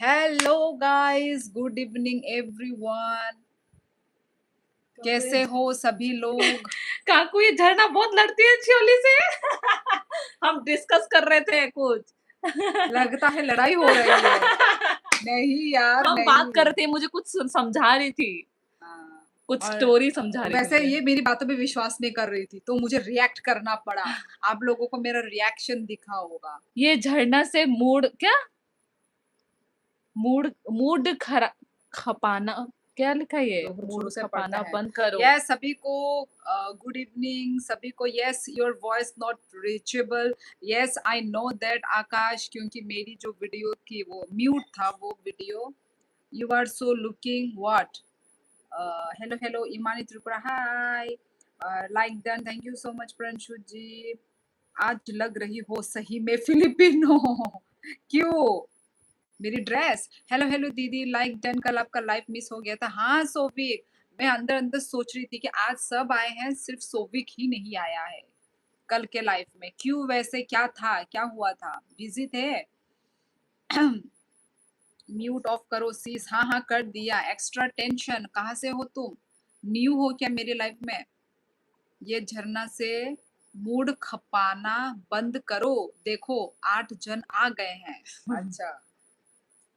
Hello guys, good evening everyone. कैसे हो सभी लोग? काकू ये झरना बहुत लड़ती है छियोली से। हम डिस्कस कर रहे थे कुछ। लगता है लड़ाई हो रही है। नहीं यार, हम बात कर नहीं। रहे थे, मुझे कुछ समझा रही थी, हाँ, कुछ और स्टोरी समझा रही थी वैसे मुझे। ये मेरी बातों पे विश्वास नहीं कर रही थी, तो मुझे रिएक्ट करना पड़ा। आप लोगों को मेरा रिएक्शन दिखा होगा। ये झरना से मूड क्या मूड मूड खरा खपाना क्या लिखा है ये? रुक रुक, मूड शुरू से पढ़ते खपाना हैं। बंद करो। यस सभी को गुड इवनिंग सभी को। Yes your voice not reachable. Yes I know that Akash, क्योंकि मेरी जो वीडियो की वो म्यूट था वो video. You are so looking what. Hello hello Imani Tripura, hi. Like done, thank you so much Pranshu ji. आज लग रही हो सही में फिलिपिनो। क्यों? मेरी ड्रेस। हेलो हेलो दीदी, लाइक डन। कल आपका लाइव मिस हो गया था। हाँ सोविक, मैं अंदर अंदर सोच रही थी कि आज सब आए हैं, सिर्फ सोविक ही नहीं आया है कल के लाइफ में। क्यों? वैसे क्या था, क्या हुआ था? बिजी थे? म्यूट ऑफ करो सीस। हाँ हाँ कर दिया। एक्स्ट्रा टेंशन कहाँ से हो तुम? न्यू हो क्या मेरी लाइफ में? ये झरना से मूड खपाना बंद करो। देखो 8 जन आ गए हैं। अच्छा,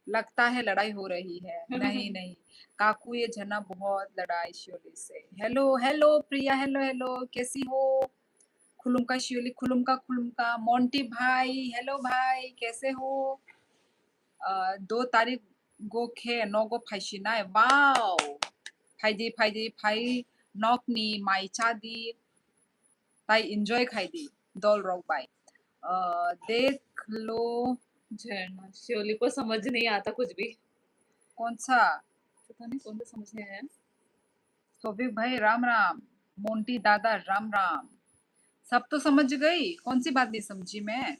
लगता है लड़ाई हो रही है। नहीं नहीं काकू, ये झरना बहुत लड़ाई शियोली से। हेलो हेलो प्रिया, हेलो हेलो, कैसी हो? खुलुमका शियोली, खुलुमका मोंटी भाई, हेलो भाई, कैसे हो? 2 तारीख गोखे नोगो फाइसिनाय। वाओ, फाइदी नॉकनी माइचादी ताई एंजॉय खाइदी डॉल रॉक बाय। देख लो। झरना शियोली को समझ नहीं आता कुछ भी। कौन सा? पता नहीं कौन सा समझ नहीं आया। सोभिक भाई राम राम। मोंटी दादा राम राम। सब तो समझ गई, कौन सी बात नहीं समझी मैं?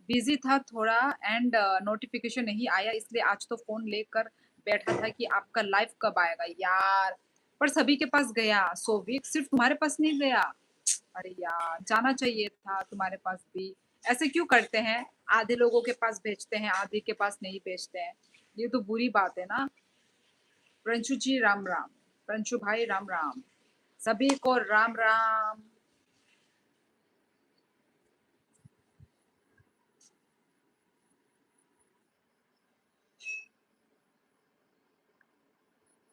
बिजी था थोड़ा एंड नोटिफिकेशन नहीं आया, इसलिए आज तो फोन लेकर बैठा था कि आपका लाइव कब आएगा यार। पर सभी के पास गया सोविक, सिर्फ तुम्हारे पास नहीं गया। अरे यार, जाना चाहिए था तुम्हारे पास भी। ऐसे क्यों करते हैं? आधे लोगों के पास भेजते हैं, आधे के पास नहीं भेजते हैं। ये तो बुरी बात है ना। प्रणशु जी राम राम। प्रणशु भाई राम राम। सभी को राम राम।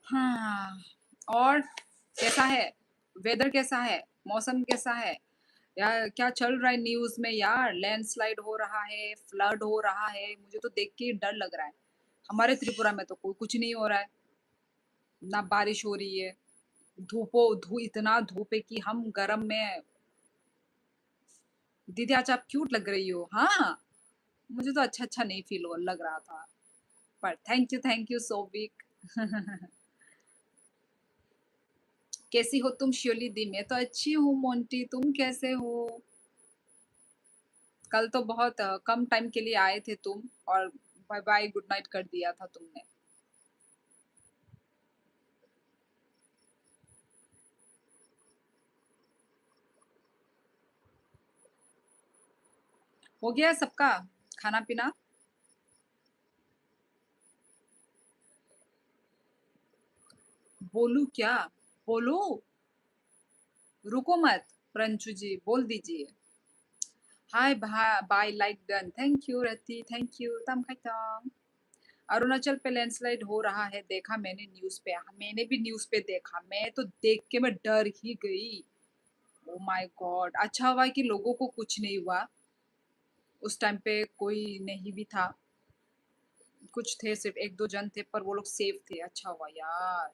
हाँ, और कैसा है? वेदर कैसा है? मौसम कैसा है यार? क्या चल रहा है न्यूज में यार? लैंडस्लाइड हो रहा है, फ्लड हो रहा है, मुझे तो देख के ही डर लग रहा है। हमारे त्रिपुरा में तो कोई कुछ नहीं हो रहा है, ना बारिश हो रही है। इतना धूप है कि हम गर्म में। दीदी आज आप क्यूट लग रही हो। हाँ, मुझे तो अच्छा अच्छा नहीं फील हो लग रहा था, पर थैंक यू सो बिग। कैसी हो तुम शियोली दी? मैं तो अच्छी हूँ मोंटी, तुम कैसे हो? कल तो बहुत कम टाइम के लिए आए थे तुम, और बाय बाय गुड नाइट कर दिया था तुमने। हो गया सबका खाना पीना? बोलू क्या? बोलू? रुको मत, प्रंचू जी बोल दीजिए। Hi bye, like done, thank you Rati, thank you तम खैतम। अरुणाचल पे लैंडस्लाइड हो रहा है, देखा मैंने न्यूज पे। मैंने भी न्यूज पे देखा, मैं तो देख के मैं डर ही गई। ओ माय गॉड, अच्छा हुआ कि लोगों को कुछ नहीं हुआ। उस टाइम पे कोई नहीं भी था, कुछ थे, सिर्फ 1-2 जन थे, पर वो लोग सेफ थे। अच्छा हुआ यार।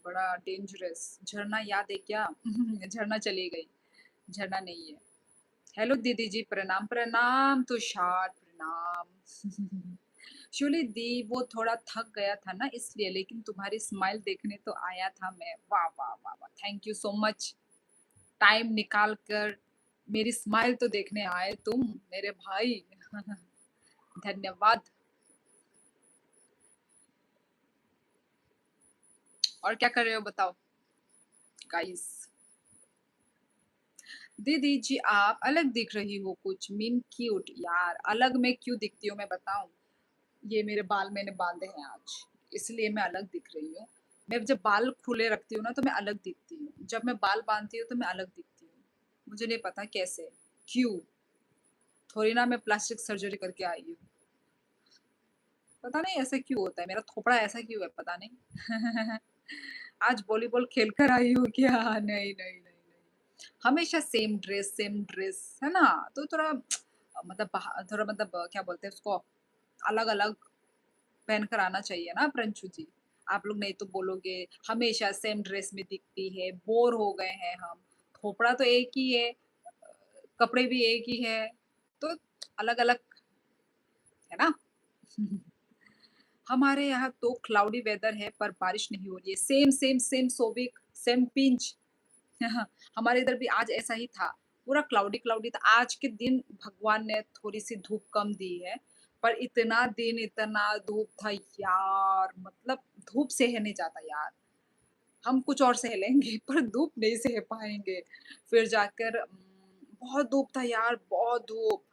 बड़ा डेंजरस। झरना याद है क्या? झरना चली गई, झरना नहीं है। हेलो दीदी जी, प्रणाम प्रणाम तुषार, प्रणाम। शूली दी, वो थोड़ा थक गया था ना इसलिए, लेकिन तुम्हारी स्माइल देखने तो आया था मैं। वाह वाह वाह वाह, thank you so much. Time निकाल कर मेरी स्माइल तो देखने आए तुम मेरे भाई। धन्यवाद। और क्या कर रहे हो बताओ गाइस? दीदी जी आप अलग दिख रही हो कुछ मीन क्यूट यार अलग मैं क्यों दिखती हूँ मैं बताऊं ये मेरे बाल मैंने बांधे हैं आज इसलिए मैं अलग दिख रही हूँ मैं जब बाल खुले रखती हूँ ना तो मैं अलग दिखती हूँ जब मैं बाल बांधती हूँ तो मैं अलग दिखती हूँ मुझे नहीं पता कैसे क्यों थोड़ी ना मैं प्लास्टिक सर्जरी करके आई हूँ पता नहीं ऐसा क्यों होता है मेरा थोपड़ा ऐसा क्यों है पता नहीं आज वॉलीबॉल खेल कर आई हूँ क्या नहीं नहीं नहीं नहीं हमेशा सेम ड्रेस है ना तो थोड़ा मतलब थोड़ा मतलब क्या बोलते हैं उसको अलग अलग पहन कर आना चाहिए ना प्रिंशु जी आप लोग नहीं तो बोलोगे हमेशा सेम ड्रेस में दिखती है बोर हो गए हैं हम थोपड़ा तो एक ही है कपड़े भी एक ही है तो अलग अलग है ना हमारे यहाँ तो क्लाउडी वेदर है पर बारिश नहीं हो रही है सेम सोविक सेम पिंच हमारे इधर भी आज ऐसा ही था पूरा क्लाउडी क्लाउडी था आज के दिन भगवान ने थोड़ी सी धूप कम दी है पर इतना दिन इतना धूप था यार मतलब धूप सह नहीं जाता यार हम कुछ और सह लेंगे पर धूप नहीं सह पाएंगे फिर जाकर बहुत धूप था यार बहुत धूप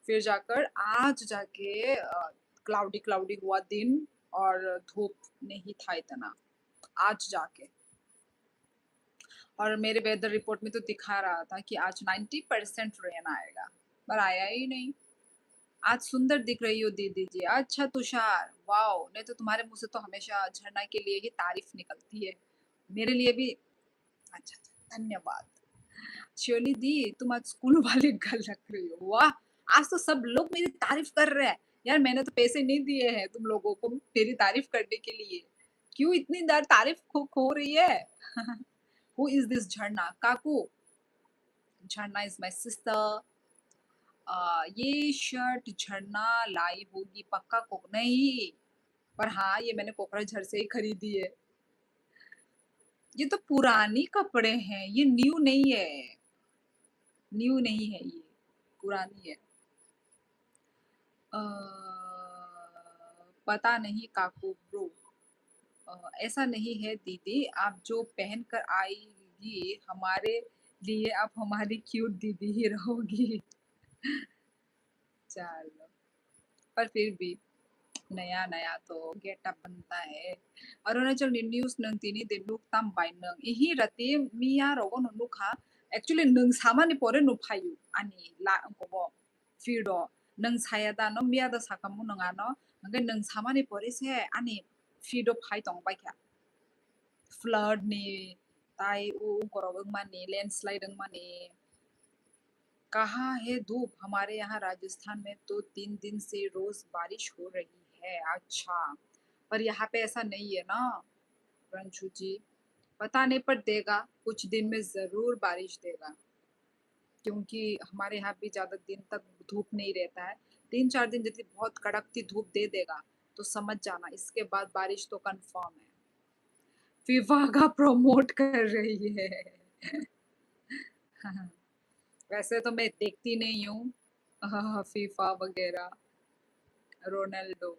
फिर जाकर आज जाके क्लाउडी क्लाउडी हुआ दिन और धूप नहीं था इतना आज जाके और मेरे वेदर रिपोर्ट में तो दिखा रहा था कि आज 90% रेन आएगा पर आया ही नहीं आज सुंदर दिख रही हो दीदी जी अच्छा तुषार वाओ नहीं तो तुम्हारे मुंह से तो हमेशा झरना के लिए ही तारीफ निकलती है मेरे लिए भी अच्छा अच्छा, धन्यवाद श्योली दी तुम आज स्कूल वाली गर्ल लग रही हो वाह आज तो सब लोग मेरी तारीफ कर रहे हैं यार मैंने तो पैसे नहीं दिए हैं तुम लोगों को मेरी तारीफ करने के लिए क्यों इतनी देर तारीफ खो रही है हु इज दिस झरना काकू झरना इज माय सिस्टर ये शर्ट झरना लाई होगी पक्का को नहीं पर हाँ ये मैंने कोकराझार से ही खरीदी है ये तो पुरानी कपड़े हैं ये न्यू नहीं है न्यू नहीं है ये पुरानी है अ, पता नहीं काकू ब्रो ऐसा नहीं है दीदी आप जो पहन कर आएगी हमारे लिए आप हमारी क्यूट दीदी ही रहोगी चलो पर फिर भी नया नया तो गेटअप बनता है अरुणाचल न्यूज नों तिनी दे लुक ताम बाय नों इहि रति मिया रगो नो लुखा एक्चुअली नों सामानि परे नु फायु आनि ला अंको फिडो नों साया दा नो मिया दा साकामु नोंगा नो नंगे नों सामानि परे से आनि फिडो फाय दं बायख्या फ्लड नि ताई उ गरबों मानि लैंडस्लाइड मानि कहाँ है धूप हमारे यहाँ राजस्थान में तो 3 दिन से रोज बारिश हो रही है अच्छा पर यहाँ पे ऐसा नहीं है ना रंजू जी पता नहीं पर देगा कुछ दिन में जरूर बारिश देगा क्योंकि हमारे यहाँ भी ज्यादा दिन तक धूप नहीं रहता है 3-4 दिन यदि बहुत कड़कती धूप दे देगा तो समझ जाना इसके बाद बारिश तो कंफर्म है विवाह प्रमोट कर रही है वैसे तो मैं देखती नहीं हूँ फीफा वगैरह रोनाल्डो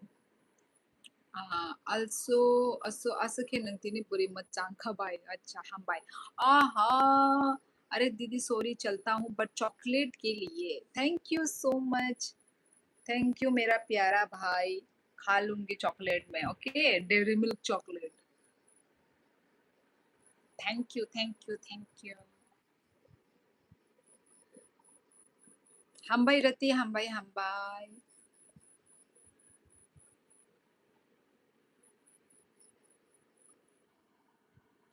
also असं के नंतिनी बुरी मत चांखा बाय अच्छा हम बाय आहा अरे दीदी सॉरी चलता हूँ बट चॉकलेट के लिए thank you so much thank you मेरा प्यारा भाई खा लूंगी चॉकलेट में okay dairy milk chocolate thank you thank you thank you हम भाई रती हम भाई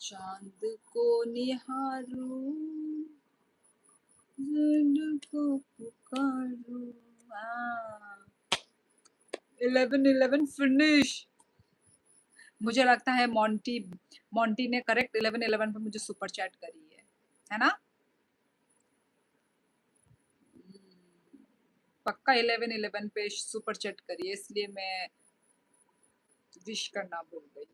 चांद को निहारूं को पुकारूं 11-11 फिनिश मुझे लगता है मोंटी मोंटी ने करेक्ट 11-11 पे मुझे सुपर चैट करी है ना पक्का 11-11 पे सुपर चैट करी है इसलिए मैं विश करना भूल गई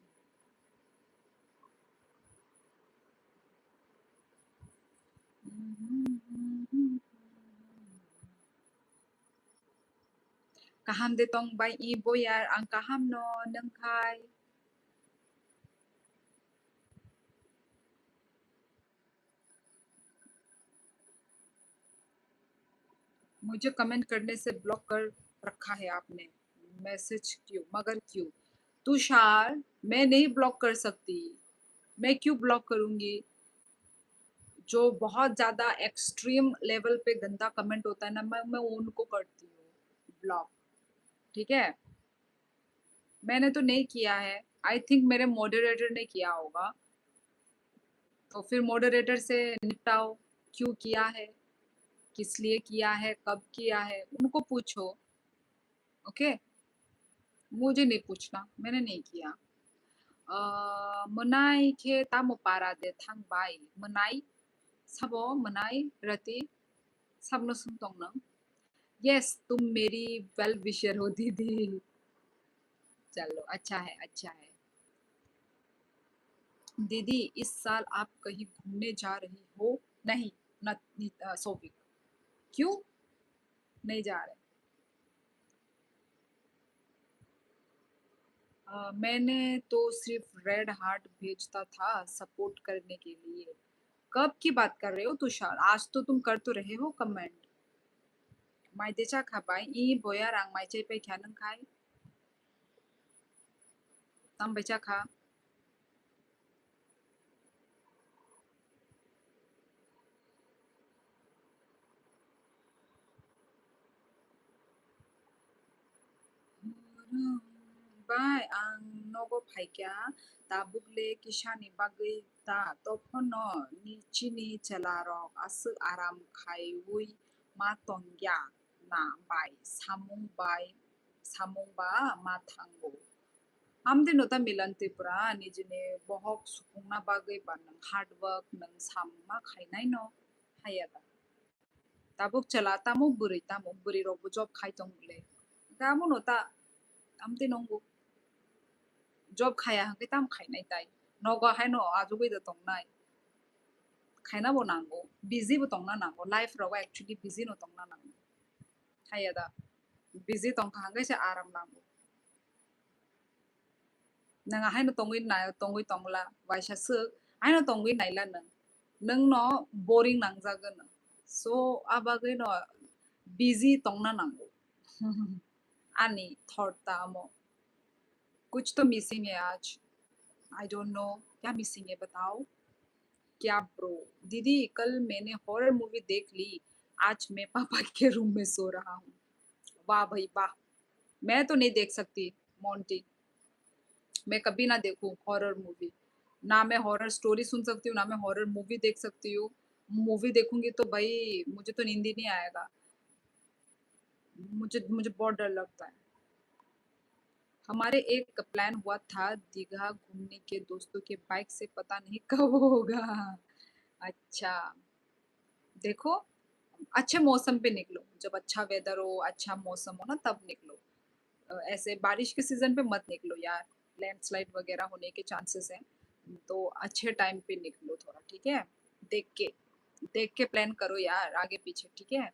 kaham de tong bay i boyar ang kaham no nang khai मुझे कमेंट करने से ब्लॉक कर रखा है आपने। मैसेज क्यों? मगर क्यों? तुषार, मैं नहीं ब्लॉक कर सकती। मैं क्यों ब्लॉक करूंगी? जो बहुत ज्यादा एक्सट्रीम लेवल पे गंदा कमेंट होता है ना, मैं उनको करती हूँ ब्लॉक। ठीक है, मैंने तो नहीं किया है। आई थिंक मेरे मॉडरेटर ने किया होगा। तो फिर मॉडरेटर से निपटाओ, क्यों किया है, किस लिए किया है, कब किया है, उनको पूछो। ओके, मुझे नहीं पूछना, मैंने नहीं किया। मनाई के तामो पारा दे थांग बाई मनाई सबो मनाई रति सबनो सुन तोंग नंग। यस, तुम मेरी वेल विशर हो दीदी। चलो अच्छा है, अच्छा है। दीदी, इस साल आप कहीं घूमने जा रही हो? नहीं, सोफी। क्यों नहीं जा रहे? मैंने तो सिर्फ रेड हार्ट भेजता था सपोर्ट करने के लिए। कब की बात कर रहे हो तुषार? आज तो तुम कर तो रहे हो कमेंट। माइदेचा खाबाई ई बोया रांग माइचे पे क्या नंग खाई तम बेचा खा। बाय आं नगो फाइक्या ताबुकले किसानी बागै ता तफनो निचिनी चलारक आसु आराम खाइवुई मा तंग्या ना बाय सामुंग बा मा थांगो। आमदे नोता मिलन त्रिपुरा निजने बहक सुफुंना बागै बा नों हार्ड वर्क नों सामा खाइनाय न हायादा ताबुक चला तामुक बुरै रबो जब खाइतंगले गामो नोता आमदे नंगो जब खाया हंगे ताम खाइनाय ताई नगा हाय न आजुगै द तंगनाय खाइना बो नांगो बिजी बो तंगना नांगो लाइफ रवा एक्चुअली बिजी न तंगना नांगो हायादा बिजी तंग हंगे से आराम नांगो नंगा हाय न तंगै तंगला वाइसा सो हाय न तंगै नाइला नों न बोरिंग नांजागोन सो आबागै न बिजी तंगना नांगो आनी थॉट तामो कुछ तो मिसिंग है आज। आई डोंट नो क्या मिसिंग है बताओ। क्या ब्रो? दीदी, कल मैंने हॉरर मूवी देख ली। आज मैं पापा के रूम में सो रहा हूँ। वाह भाई वाह। मैं तो नहीं देख सकती मोंटी। मैं कभी ना देखूं हॉरर मूवी। ना मैं हॉरर स्टोरी सुन सकती हूँ, ना मैं हॉरर मूवी देख सकती हूँ। मूवी देखूंगी तो भाई मुझे तो नींद ही नहीं आएगा। मुझे मुझे बहुत डर लगता है। हमारे एक प्लान हुआ था दीघा घूमने के दोस्तों के बाइक से, पता नहीं कब होगा। अच्छा, देखो, अच्छे मौसम पे निकलो, जब अच्छा वेदर हो, अच्छा मौसम हो ना तब निकलो। ऐसे बारिश के सीजन पे मत निकलो यार, लैंडस्लाइड वगैरह होने के चांसेस हैं। तो अच्छे टाइम पे निकलो थोड़ा, ठीक है? देख के देख के प्लान करो यार, आगे पीछे, ठीक है?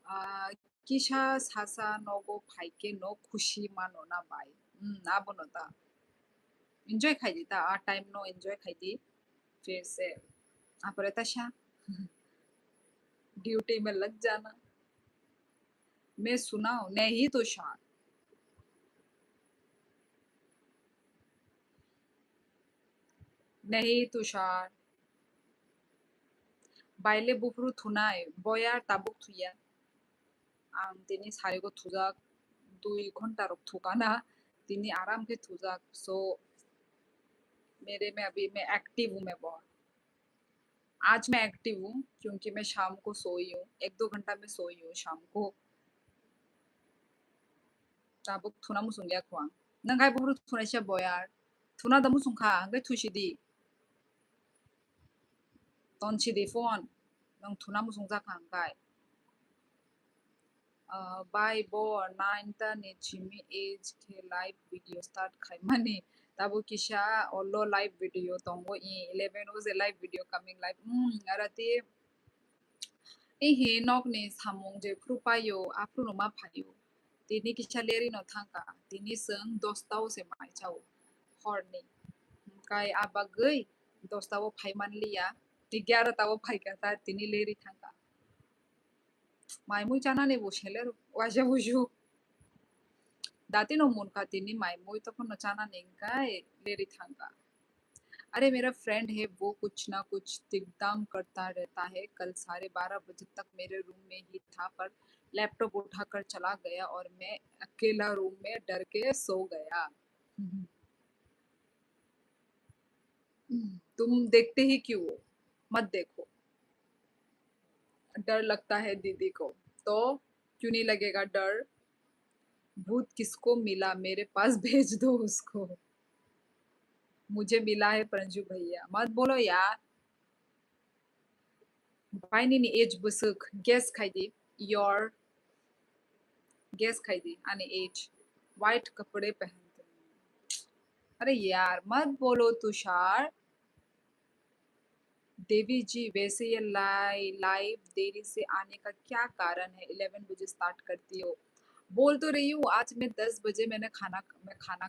आ, किशा सासा नोगो फाइके नो खुशी मानो ना बाई। ना बनो था एंजॉय खाई दी था आ टाइम नो एंजॉय खाई दी फिर से आप रहता शा ड्यूटी में लग जाना। मैं सुनाऊं? नहीं तुषार, नहीं तुषार, बाइले बुफरु थुनाय बयार ताबुक थुया आं दिनै सारिखौ थुजाक 2 घंटा रक थुकाना दिनै आराम के थुजाक सो मेरे में अभी मैं एक्टिव हूँ मैं बहुत। आज मैं एक्टिव हूँ क्योंकि मैं शाम को सोई हूँ, 1-2 घंटा में सोई हूँ शाम को। ताबुक थुना मुसुंगिया खुआं नंगाई बुफरु थुनाय बयार थुना द मुसुंखा हंगे थुशिदी तनशिदी फोन नंग थुना मुसुंजाक हंगाय बाय बो 9 ने चिमी एज के लाइव वीडियो स्टार्ट खाई माने ताबो किशा ओलो लाइव वीडियो तंगो ई 11 was a live video coming live arati e he nok ne samung je prupayo apru no ma phayo tini kisha leri no thangka tini seng dostao se mai chao horni kai abagai dostao phai manliya ti 11 tao phai ka ta tini leri thangka 말모이 짠하네 보실래로 와샤 보쇼 Dati no मुन खाती नहीं माई मोई तो को नचाना नहीं का लेरी थांगा अरे मेरा फ्रेंड है वो कुछ ना कुछ तिकदाम करता रहता है कल 12:30 बजे तक मेरे रूम में ही था पर लैपटॉप उठाकर चला गया और मैं अकेला रूम में डर के सो गया तुम देखते ही क्यों हो मत देखो डर लगता है दीदी को तो क्यों नहीं लगेगा डर भूत किसको मिला मेरे पास भेज दो उसको मुझे मिला है पंजू भैया मत बोलो यार बाइनी एज बुसुक गेस खाइदी योर गेस खाइदी आने एज वाइट कपड़े पहनते हैं। अरे यार मत बोलो तुषार देवी जी वैसे ये लाइव देरी से आने का क्या कारण है 11 बजे स्टार्ट करती हो बोल तो रही हूँ आज मैं 10 बजे मैं खाना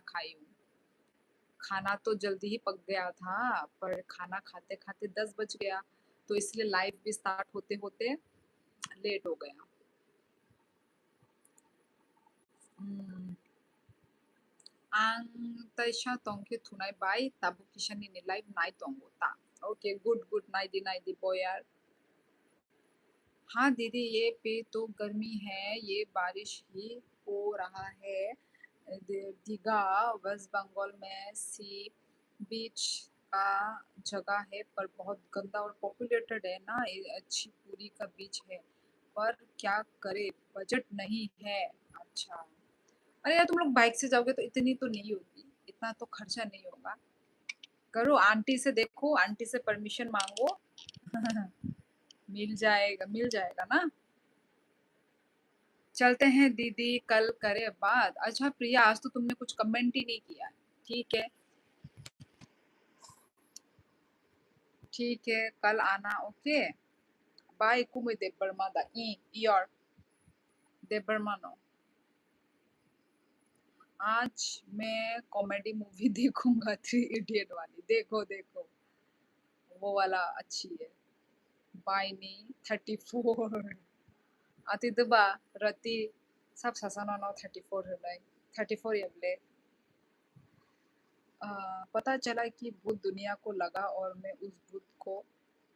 खाई हूँ खाना तो जल्दी ही पक गया था पर खाना खाते खाते 10 बज गया तो इसलिए लाइव भी स्टार्ट होते होते लेट हो गया ang taisha tongke thunai bai tabu kishani ni live nai tongo ta okay good good नाइडी नाइडी बोयार हाँ दीदी ये पे तो गर्मी है ये बारिश ही हो रहा है दीघा वेस्ट बंगाल में सी बीच का जगह है पर बहुत गंदा और पॉपुलेटेड है ना ये अच्छी पूरी का बीच है पर क्या करे बजट नहीं है अच्छा अरे यार तुम लोग बाइक से जाओगे तो इतनी तो नहीं होगी इतना तो खर्चा नहीं होगा करो आंटी से देखो आंटी से परमिशन मांगो मिल जाएगा ना चलते हैं दीदी कल करे बात अच्छा प्रिया आज तो तुमने कुछ कमेंट ही नहीं किया ठीक है कल आना ओके बाय कुमुई दे बर्मा दा योर दे बर्मा नो आज मैं कॉमेडी मूवी देखूंगा 3 इडियट वाली देखो देखो वो वाला अच्छी है बाइनी 34 अतिदबा रति सब ससानो नो 34 है लाइक 34 येबले पता चला कि भूत दुनिया को लगा और मैं उस भूत को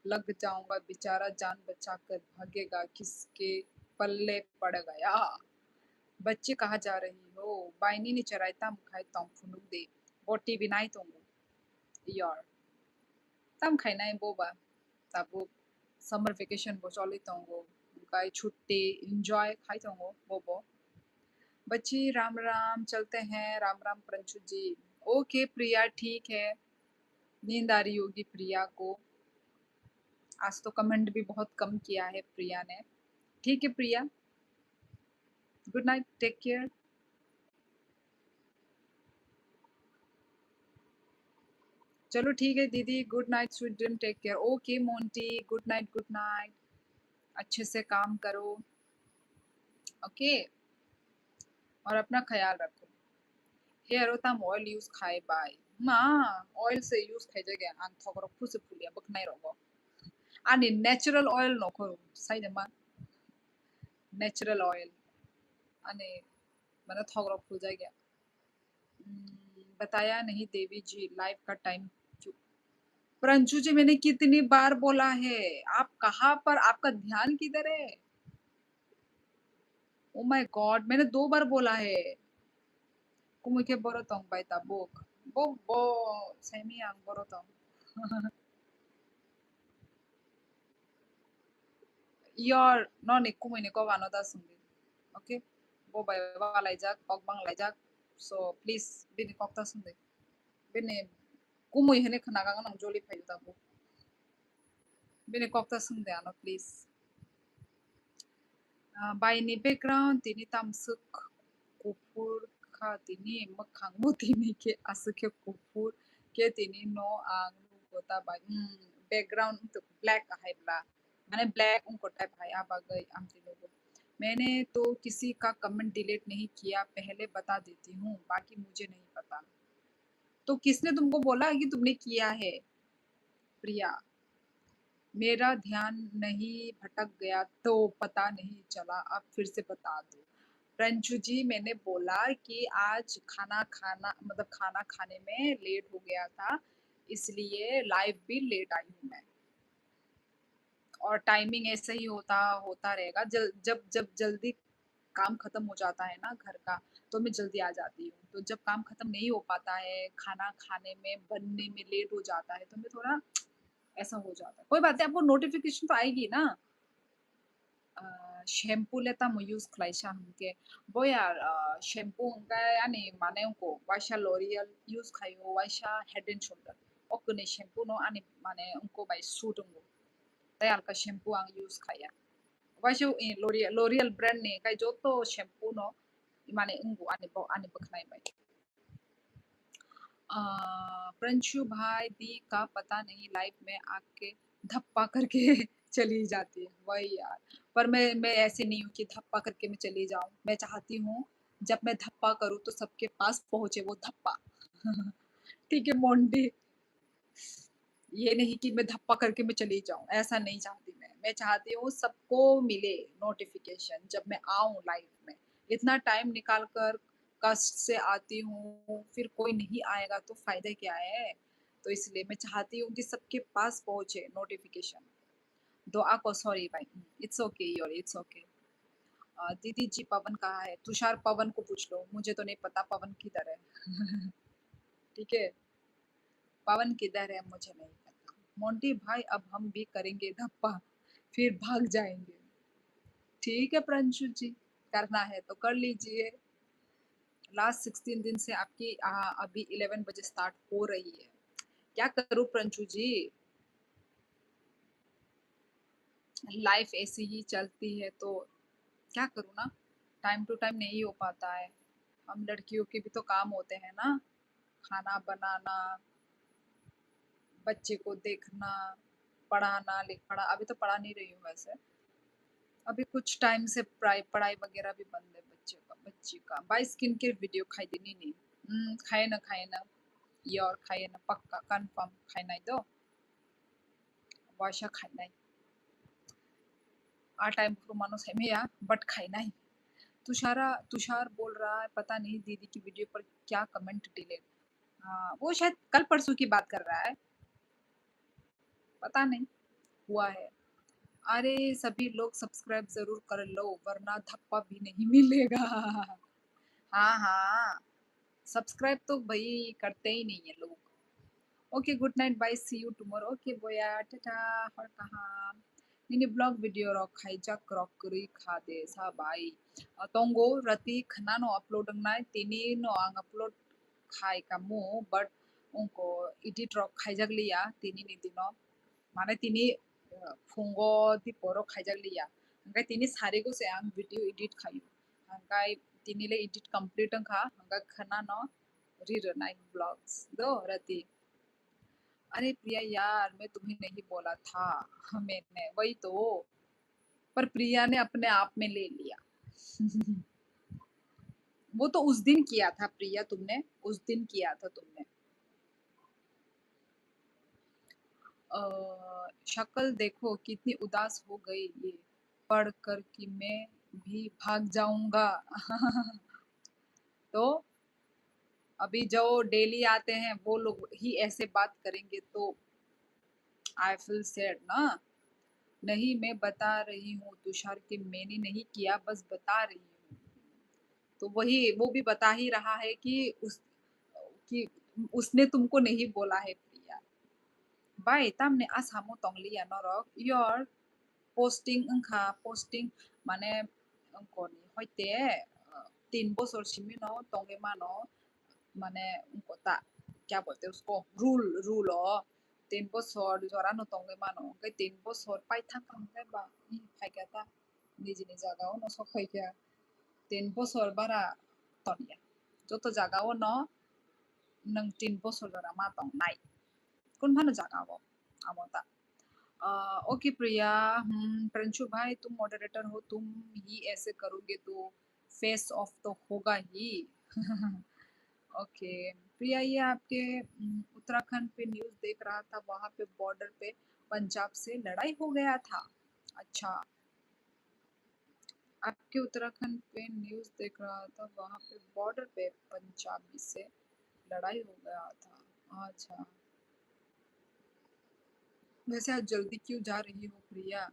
लग जाऊंगा बेचारा जान बचाकर भागेगा किसके पल्ले पड़ गया बच्चे कहाँ जा रही हो बाइनी ने चराइता मुखाई तोंग फुनुक दे बोटी बिनाई तोंगो यार तम खाइनाई बोबा ताबो समर वेकेशन बो चली तोंगो गाय छुट्टी एंजॉय खाई तोंगो बोबो बच्ची राम राम चलते हैं राम राम प्रंशु जी ओके प्रिया ठीक है नींद आ रही होगी प्रिया को आज तो कमेंट भी बहुत कम किया है प्रिया ने ठीक है Priya good night take care चलो ठीक है दीदी good night sweet dream take care okay Monty good night अच्छे से काम करो ओके और अपना ख्याल रखो हेयर होता ऑयल यूज खाए बाय माँ ऑयल से यूज खाई जगह आंग थोकरो फुसे फुलिया बक नहीं रहो आनी नेचुरल ऑयल नो करो सही जमा नेचुरल ऑयल आने मैंने थोकरो फुल जाएगा बताया नहीं देवी जी लाइव का टाइम क्यों प्रंजू जी मैंने कितनी बार बोला है आप कहाँ पर आपका ध्यान किधर है ओ माय गॉड मैंने 2 बार बोला है कुमुके बोरोतोंग बाइता बोक बोक बो सेमियांग बोरोतोंग your noni kumui ni ko ano da sumbi okay bo bai wa lai jak kok bang lai jak so please bini kok ta sumbi bini kumui hene khana ga nang joli phai da bo bini kok ta sumbi ano please by ni background tini tamsuk kupur kha tini makhang mo tini ke asuke kupur ke tini no ang gota by background to black hai bla मैंने black उनको type भाई आप आ गई आमती लोगों मैंने तो किसी का कमेंट डिलीट नहीं किया पहले बता देती हूँ बाकी मुझे नहीं पता तो किसने तुमको बोला कि तुमने किया है प्रिया मेरा ध्यान नहीं भटक गया तो पता नहीं चला, आप फिर से बता दो। रंजू जी, मैंने बोला कि आज खाना खाना मतलब खाना खाने में लेट हो गया था, इसलिए लाइव भी लेट आई हूँ मैं। और टाइमिंग ऐसे ही होता होता रहेगा। जब जब जल्दी काम खत्म हो जाता है ना घर का, तो मैं जल्दी आ जाती हूँ। तो जब काम खत्म नहीं हो पाता है, खाना खाने में बनने में लेट हो जाता है, तो मैं थोड़ा ऐसा हो जाता है। कोई बात नहीं, आपको नोटिफिकेशन तो आएगी ना। 샴푸 लेता मैं यूज क्लाइशा हमके वो यार 샴푸 उनका यानी माने उनको वाइशा लॉरियल यूज खायो वाइशा हेड एंड शोल्डर ओकने 샴푸 नो आनी माने उनको बाई सूट उनको तयार का 샴푸 आंग यूज खाया वाइशा लॉरियल लॉरियल ब्रांड ने कई जो तो 샴푸 नो माने उनको आनी बखनाई बाई प्रिंशु भाई दी का पता नहीं लाइफ में आके धप्पा करके चली जाती है वही यार पर मैं ऐसे नहीं हूँ कि धप्पा करके मैं चली जाऊं मैं चाहती हूँ जब मैं धप्पा करूँ तो सबके पास पहुंचे वो धप्पा ठीक है मोंडी ये नहीं कि मैं धप्पा करके मैं चली जाऊं ऐसा नहीं चाहती मैं चाहती हूँ सबको मिले नोटिफिकेशन जब मैं आऊं लाइफ में इतना टाइम निकाल कर कष्ट से आती हूँ फिर कोई नहीं आएगा तो फायदा क्या है तो इसलिए मैं चाहती हूँ कि सबके पास पहुंचे नोटिफिकेशन दुआ को सॉरी भाई it's okay your it's okay दीदी जी पवन कहाँ है तुषार पवन को पूछ लो मुझे तो नहीं पता पवन किधर है ठीक है पवन किधर है मुझे नहीं पता मोंटी भाई अब हम भी करेंगे धप्पा फिर भाग जाएंगे ठीक है प्रंशु जी करना है तो कर लीजिए लास्ट 16 दिन से आपकी अभी 11 बजे स्टार्ट हो रही है क्या करूं प्रंशु जी लाइफ ऐसी ही चलती है तो क्या करूं ना टाइम टू टाइम नहीं हो पाता है हम लड़कियों के भी तो काम होते हैं ना खाना बनाना बच्चे को देखना पढ़ाना पढ़ा अभी तो पढ़ा नहीं रही हूँ वैसे अभी कुछ टाइम से पढ़ाई पढ़ाई वगैरह भी बंद है बच्चे का बाई स्किन केयर वीडियो खाई देनी नहीं खाए ना ये और खाए ना पक्का कंफर्म खाए ना दो वाशा खाए ना आ टाइम पर मानो है या बट खाए ना तुषार बोल रहा है पता नहीं दीदी की वीडियो पर क्या कमेंट डिलीट हाँ वो शायद कल परसों की बात कर रहा है पता नहीं हुआ है अरे सभी लोग सब्सक्राइब जरूर कर लो वरना धप्पा भी नहीं मिलेगा हाँ हाँ सब्सक्राइब तो भाई करते ही नहीं है लोग okay good night bye see you tomorrow okay बोया टाटा और कहा ini blog video rok hijack crockery khade sa bai tongo rati khana no upload nai tini no ang upload khai kamu but unko edit rok hijack liya tini ni dino mane tini fungo di poro hijack liya angkai tini sarigo se ang video edit khayu angkai tini le edit complete ang kha angkai khana no re vlogs do rati अरे प्रिया यार मैं तुम्हें नहीं बोला था मैंने वही तो पर प्रिया ने अपने आप में ले लिया वो तो उस दिन किया था प्रिया तुमने उस दिन किया था तुमने शक्ल देखो कितनी उदास हो गई ये पढ़ कर कि मैं भी भाग जाऊंगा तो अभी जो डेली आते हैं वो लोग ही ऐसे बात करेंगे तो आई फील सैड ना नहीं मैं बता रही हूँ तुषार कि मैंने नहीं किया बस बता रही हूँ तो वही वो भी बता ही रहा है कि उसने तुमको नहीं बोला है प्रिया बाय तामने आसामो तंगलिया नरक योर पोस्टिंग अंखा पोस्टिंग माने अंकोनी होइते 3 बছর सिमिनो तंगे मानो माने उनको ता क्या बोलते हैं उसको रूल हो 3 বছর जरानो तंगे मानो के 3 বছর पाई था कंगे बा फाई क्या था निजी जागाओ न सब फाई क्या 3 বছর बारा तनिया जो तो जागाओ न नंग 3 বছর जरा मा तंग नाई कौन भानो जागाओ आमोता ओके प्रिया प्रिंशु भाई तुम मॉडरेटर हो तुम ही ऐसे करोगे तो फेस ऑफ तो होगा ही ओके प्रिया ये आपके उत्तराखंड पे न्यूज़ देख रहा था, वहाँ पे बॉर्डर पे पंजाब से लड़ाई हो गया था। अच्छा, आपके उत्तराखंड पे न्यूज़ देख रहा था, वहाँ पे बॉर्डर पे पंजाबी से लड़ाई हो गया था। अच्छा, वैसे आज जल्दी क्यों जा रही हो प्रिया?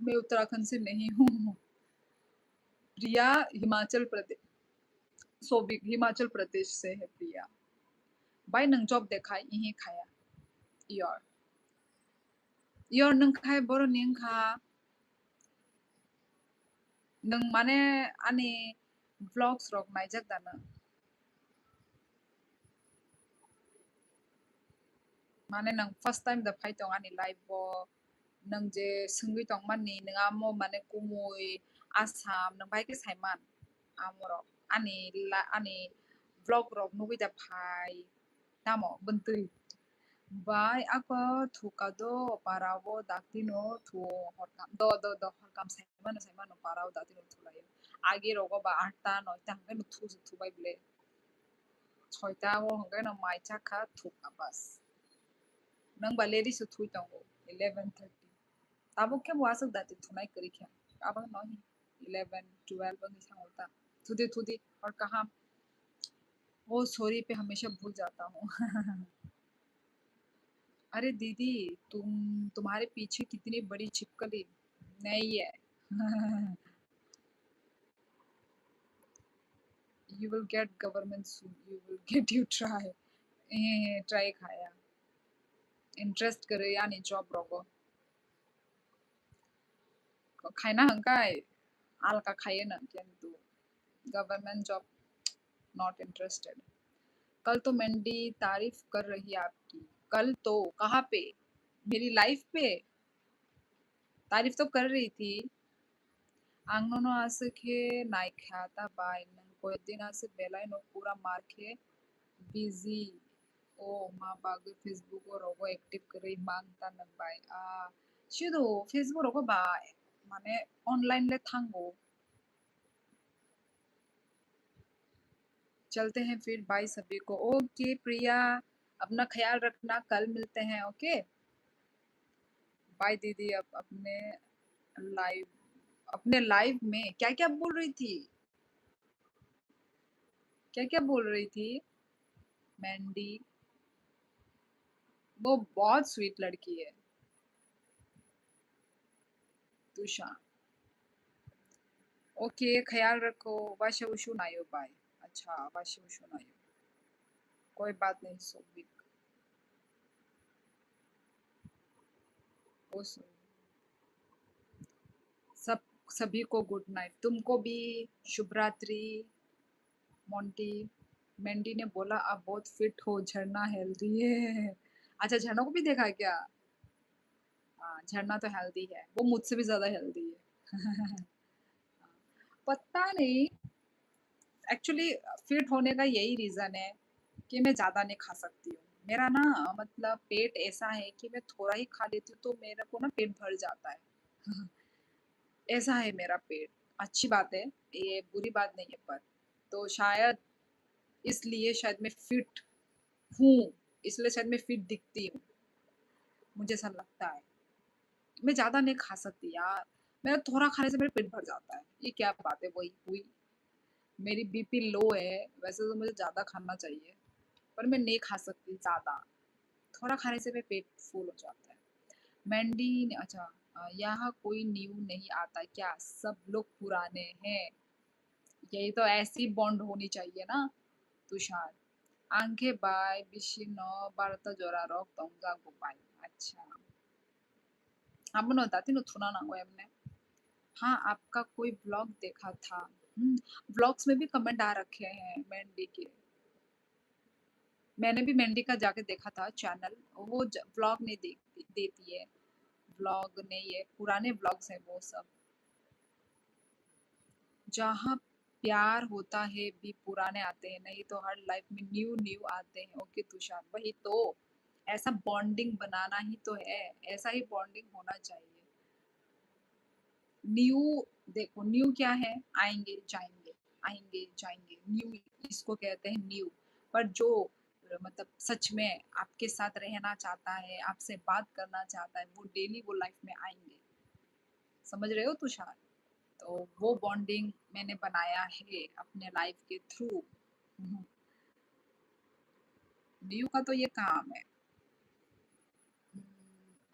मैं उत्तराखंड से नहीं हूँ। प्रिया हिमाचल प्रदेश, सोबी हिमाचल प्रदेश से है प्रिया। बाय नंग जॉब देखा यही खाया योर योर नंग खाए बरो निंग खा नंग माने आने vlogs rok naijak dana माने नंग first time da phai tong ani live bo nang je sungui tong man ni nang amo माने kumui asam nang bai ke saiman amorok ani ani vlog rok nugui da phai tamo bentui bai ako thukado paravo daktino thu horkam do horkam saiman paravo daktino thulai age rogo ba 8টা 9টা hangkai thu bai bile 6টা o hangkai no mai chakha thuka bas nang ba lady su thui tongo 11:30 tabo ke wasuk dati thunai kari kya abang nahi 11 12 bang isang होता थुदी और कहा वो sorry पे हमेशा भूल जाता हूँ अरे दीदी तुम्हारे पीछे कितनी बड़ी छिपकली नहीं है you will get government soon you will get you try try खाया इंटरेस्ट करे या नहीं जॉब रोगो खाना हंकाय आल का खाए ना किंतु गवर्नमेंट जॉब नॉट इंटरेस्टेड कल तो मंडी तारीफ कर रही है आपकी कल तो कहाँ पे मेरी लाइफ पे तारीफ तो कर रही थी आंगनो आसके नाइख्याता बाय नंको दिन आसे बेलाई नो पूरा मार्के बिजी ओ मा बाग फेसबुक और ओगो एक्टिव करे मांगता न बाय शिदो फेसबुक ओगो बाय माने ऑनलाइन ले थांगो चलते हैं फिर बाय सभी को ओके प्रिया अपना ख्याल रखना कल मिलते हैं ओके बाय दीदी अब लाइव अपने लाइव में क्या क्या बोल रही थी क्या क्या बोल रही थी मैंडी वो बहुत स्वीट लड़की है तुषार ओके ख्याल रखो वाशा उशु नायो बाय अच्छा वाशा उशु नायो कोई बात नहीं सो सब सभी को गुड नाइट तुमको भी शुभ रात्रि मोंटी मैंडी ने बोला आप बहुत फिट हो झरना हेल्दी है अच्छा झरना को भी देखा क्या हाँ झरना तो हेल्दी है वो मुझसे भी ज्यादा हेल्दी है पता नहीं एक्चुअली फिट होने का यही रीजन है कि मैं ज्यादा नहीं खा सकती हूँ मेरा ना मतलब पेट ऐसा है कि मैं थोड़ा ही खा लेती हूँ तो मेरे को ना पेट भर जाता है ऐसा है मेरा पेट अच्छी बात है ये बुरी बात नहीं है पर तो शायद इसलिए शायद मैं फिट हूँ इसलिए शायद मैं फिट दिखती हूँ मुझे ऐसा लगता है मैं ज्यादा नहीं खा सकती यार मेरा थोड़ा खाने से मेरा पेट भर जाता है ये क्या बात है वही हुई मेरी बीपी लो है वैसे तो मुझे ज्यादा खाना चाहिए पर मैं नहीं खा सकती ज्यादा थोड़ा खाने से मेरा पेट फुल हो जाता है मैंडी ने अच्छा यहाँ कोई न्यू नहीं आता क्या सब लोग पुराने हैं यही तो ऐसी बॉन्ड होनी चाहिए ना तुषार आंखें बाय बिशी न बारता जोरा रॉक तोंगा गोपाई अच्छा हम बताती नु थुना ना को हमने हाँ आपका कोई ब्लॉग देखा था ब्लॉग्स में भी कमेंट आ रखे हैं मैंडी के मैंने भी मैंडी का जाके देखा था चैनल वो ब्लॉग नहीं देती है ब्लॉग नहीं है पुराने ब्लॉग्स हैं वो सब जहाँ प्यार होता है भी पुराने आते हैं नहीं तो हर लाइफ में न्यू न्यू आते हैं ओके तुषार वही तो ऐसा बॉन्डिंग बनाना ही तो है ऐसा ही बॉन्डिंग होना चाहिए न्यू देखो न्यू क्या है आएंगे जाएंगे न्यू इसको कहते हैं न्यू पर जो मतलब सच में आपके साथ रहना चाहता है, आपसे बात करना चाहता है, वो डेली वो लाइफ में आएँगे। समझ रहे हो तुषार? तो वो बॉन्डिंग मैंने बनाया है अपने लाइफ के थ्रू। हुँ, ड्यू का तो ये काम है।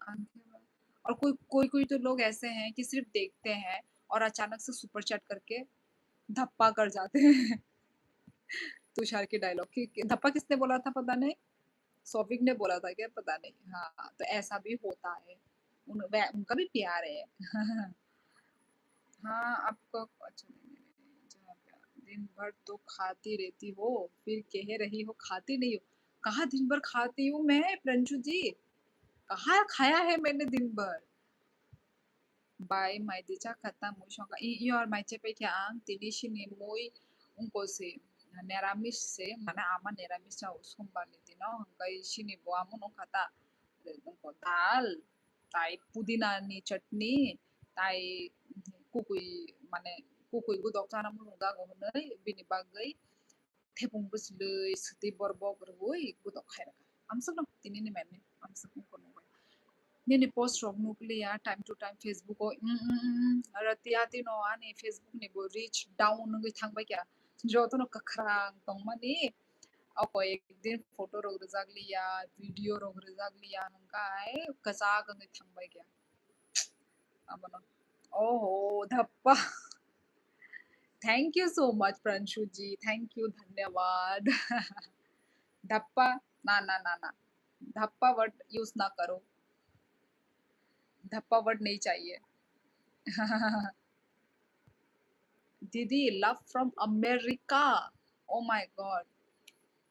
आंखें बंद और कोई तो लोग ऐसे हैं कि सिर्फ़ देखते हैं और अचानक से सुपर चैट करके धप्पा कर जाते हैं। तुषार के डायलॉग कि धप्पा किसने बोला था पता नहीं? सौफिक ने बोला था क्या? पता नहीं। हाँ, तो ऐसा भी होता है। उनका भी प्यार है। हाँ, आपको अच्छा नहीं, जहाँ पे दिन भर तो खाती रहती हो, फिर कह रही हो खाती नहीं हो। कहाँ दिन भर खाती हूँ मैं प्रंजू जी? कहाँ खाया है मैंने दिन भर? By maiticha kata mushonga iyor maichepe kyang tinishini muy unkosi neramis se mana ama neramis cha usumba nitino hangai shini bo amun kata unko dal tai pudina ni chutney tai kukui mane kukui budok chana munga go honai bini bagai thepung buslui suti borbok roi budok khaira amsak no tinini menne amsak ko no Nini post rog nuclear time to time Facebook ko ratia tino ani Facebook ni bo reach down ngi thang ba kya joto no kakhrang tong mani ako ekdin photo rog rajagli ya video rog rajagli ya hangkai kasa ngi thang ba kya amano oh dhappa thank you so much Pranshu ji thank you धन्यवाद धप्पा ना ना ना ना धप्पा word use ना करो धप्पा word नहीं चाहिए दीदी love from America oh my God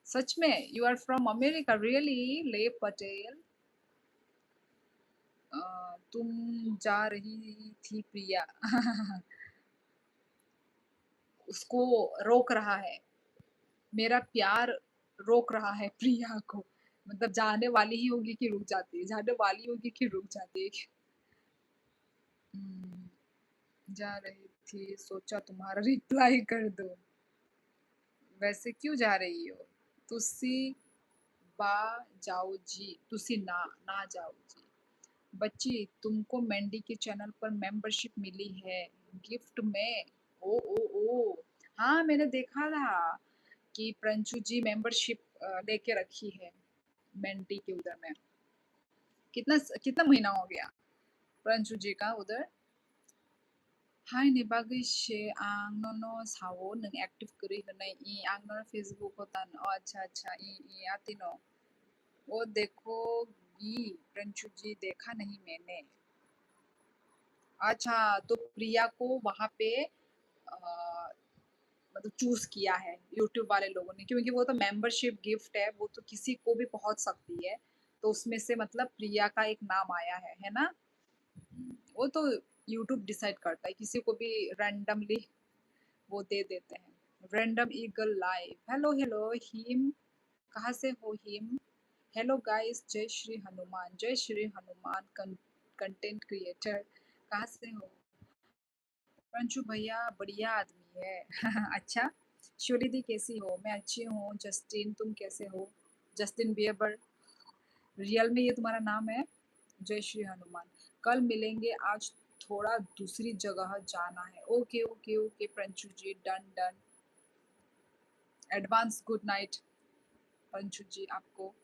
सच में you are from America really ले पटेल तुम जा रही थी प्रिया उसको रोक रहा है मेरा प्यार रोक रहा है प्रिया को मतलब जाने वाली ही होगी कि रुक जाती है जाने वाली होगी कि रुक जाती है हम्म, जा रही थी सोचा तुम्हारा रिप्लाई कर दो वैसे क्यों जा रही हो तुसी बा जाओ जी तुसी ना ना जाओ जी बच्ची तुमको मैंडी के चैनल पर मेंबरशिप मिली है गिफ्ट में ओ ओ ओ हाँ मैंने देखा था कि प्रंचू जी मेंबरशिप लेके रखी है मैंडी के उधर में कितना कितना महीना हो गया प्रंचू जी का उधर हाय ने बागैसे आं ननो सावो नों एक्टिव करी होनाय इ आं ननो फेसबुक को तान अच्छा अच्छा इ आतिनो वो देखो गी प्रंचू जी देखा नहीं मैंने अच्छा तो प्रिया को वहां पे मतलब चूज किया है यूट्यूब वाले लोगों ने क्योंकि वो तो मेंबरशिप गिफ्ट है वो तो किसी को भी पहुंच सकती है तो उसमें से मतलब प्रिया का एक नाम आया है ना वो तो यूट्यूब डिसाइड करता है किसी को भी रैंडमली वो दे देते हैं random eagle live hello hello him कहाँ से हो हिम हेलो गाइस जय श्री हनुमान कंटेंट क्रिएटर कहाँ से हो पंचू भैया बढ़िया आदमी है अच्छा शिवली दी कैसी हो मैं अच्छी हूँ जस्टिन तुम कैसे हो जस्टिन बियबर रियल में ये तुम्हारा नाम है जय श्री हनुमान कल मिलेंगे आज थोड़ा दूसरी जगह जाना है okay okay okay Panchu ji done done advance good night Panchu ji आपको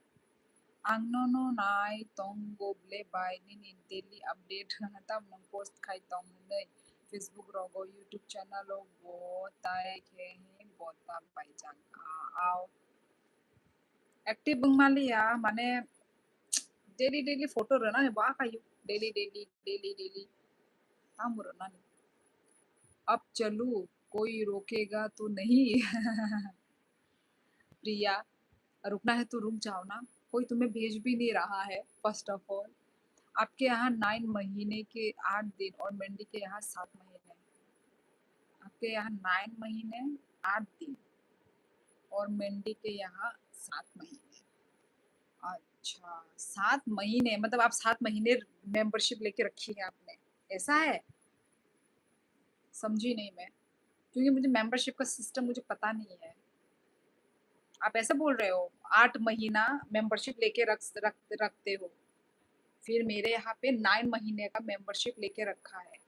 आंगनो नाय तंगो ब्ले बाय नि डेली अपडेट तब नंग पोस्ट खाई तंग नै फेसबुक रगो यूट्यूब चैनल गो ताय के ही बोता बायजान आओ एक्टिव बंगमालिया माने डेली डेली फोटो रहना है बा खायू डेली डेली डेली डेली काम रहना नहीं अब चलू कोई रोकेगा तो नहीं प्रिया रुकना है तो रुक जाओ ना कोई तुम्हें भेज भी नहीं रहा है फर्स्ट ऑफ ऑल आपके यहाँ 9 महीने के 8 दिन और मंडी के यहाँ 7 महीने आपके यहाँ 9 महीने 8 दिन और मंडी के यहाँ 7 महीने अच्छा 7 महीने मतलब आप 7 महीने मेंबरशिप लेके रखी है आपने ऐसा है समझी नहीं मैं क्योंकि मुझे मेंबरशिप का सिस्टम मुझे पता नहीं है आप ऐसे बोल रहे हो 8 महीना मेंबरशिप लेके रखते हो, फिर मेरे यहाँ पे 9 महीने का मेंबरशिप लेके रखा है,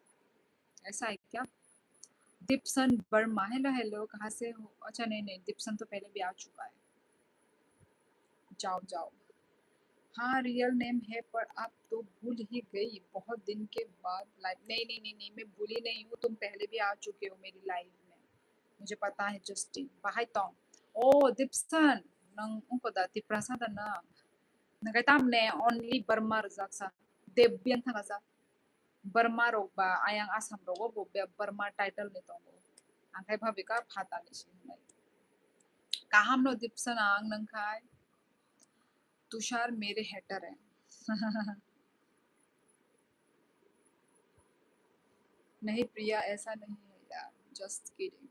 ऐसा है क्या? दीपसन वर्मा, हेलो हेलो, कहाँ से हो? अच्छा नहीं नहीं, दीपसन तो पहले भी आ चुका है। जाओ जाओ। हाँ रियल नेम है पर आप तो भूल ही गई बहुत दिन के बाद लाइव। नहीं नहीं नहीं नहीं, मैं भूली नहीं हूँ, तुम पहले भी आ चुके हो मेरी लाइव में, मुझे पता है जस्टिन बाहाई तोंग। ओ दीपसन नंग उनको दाती प्रसाद ना नगै तामने only Burma रजाकसा देबियन थांगासा Burma रगबा Ayang Assam रगो बबे Burma टाइटल ने तोंगो आंखाय भाबिका फाता निशी होनाय काहाम नो दीपसन आंग नंखाय तुषार मेरे हेटर हैं। नहीं प्रिया ऐसा नहीं है यार, जस्ट किडिंग,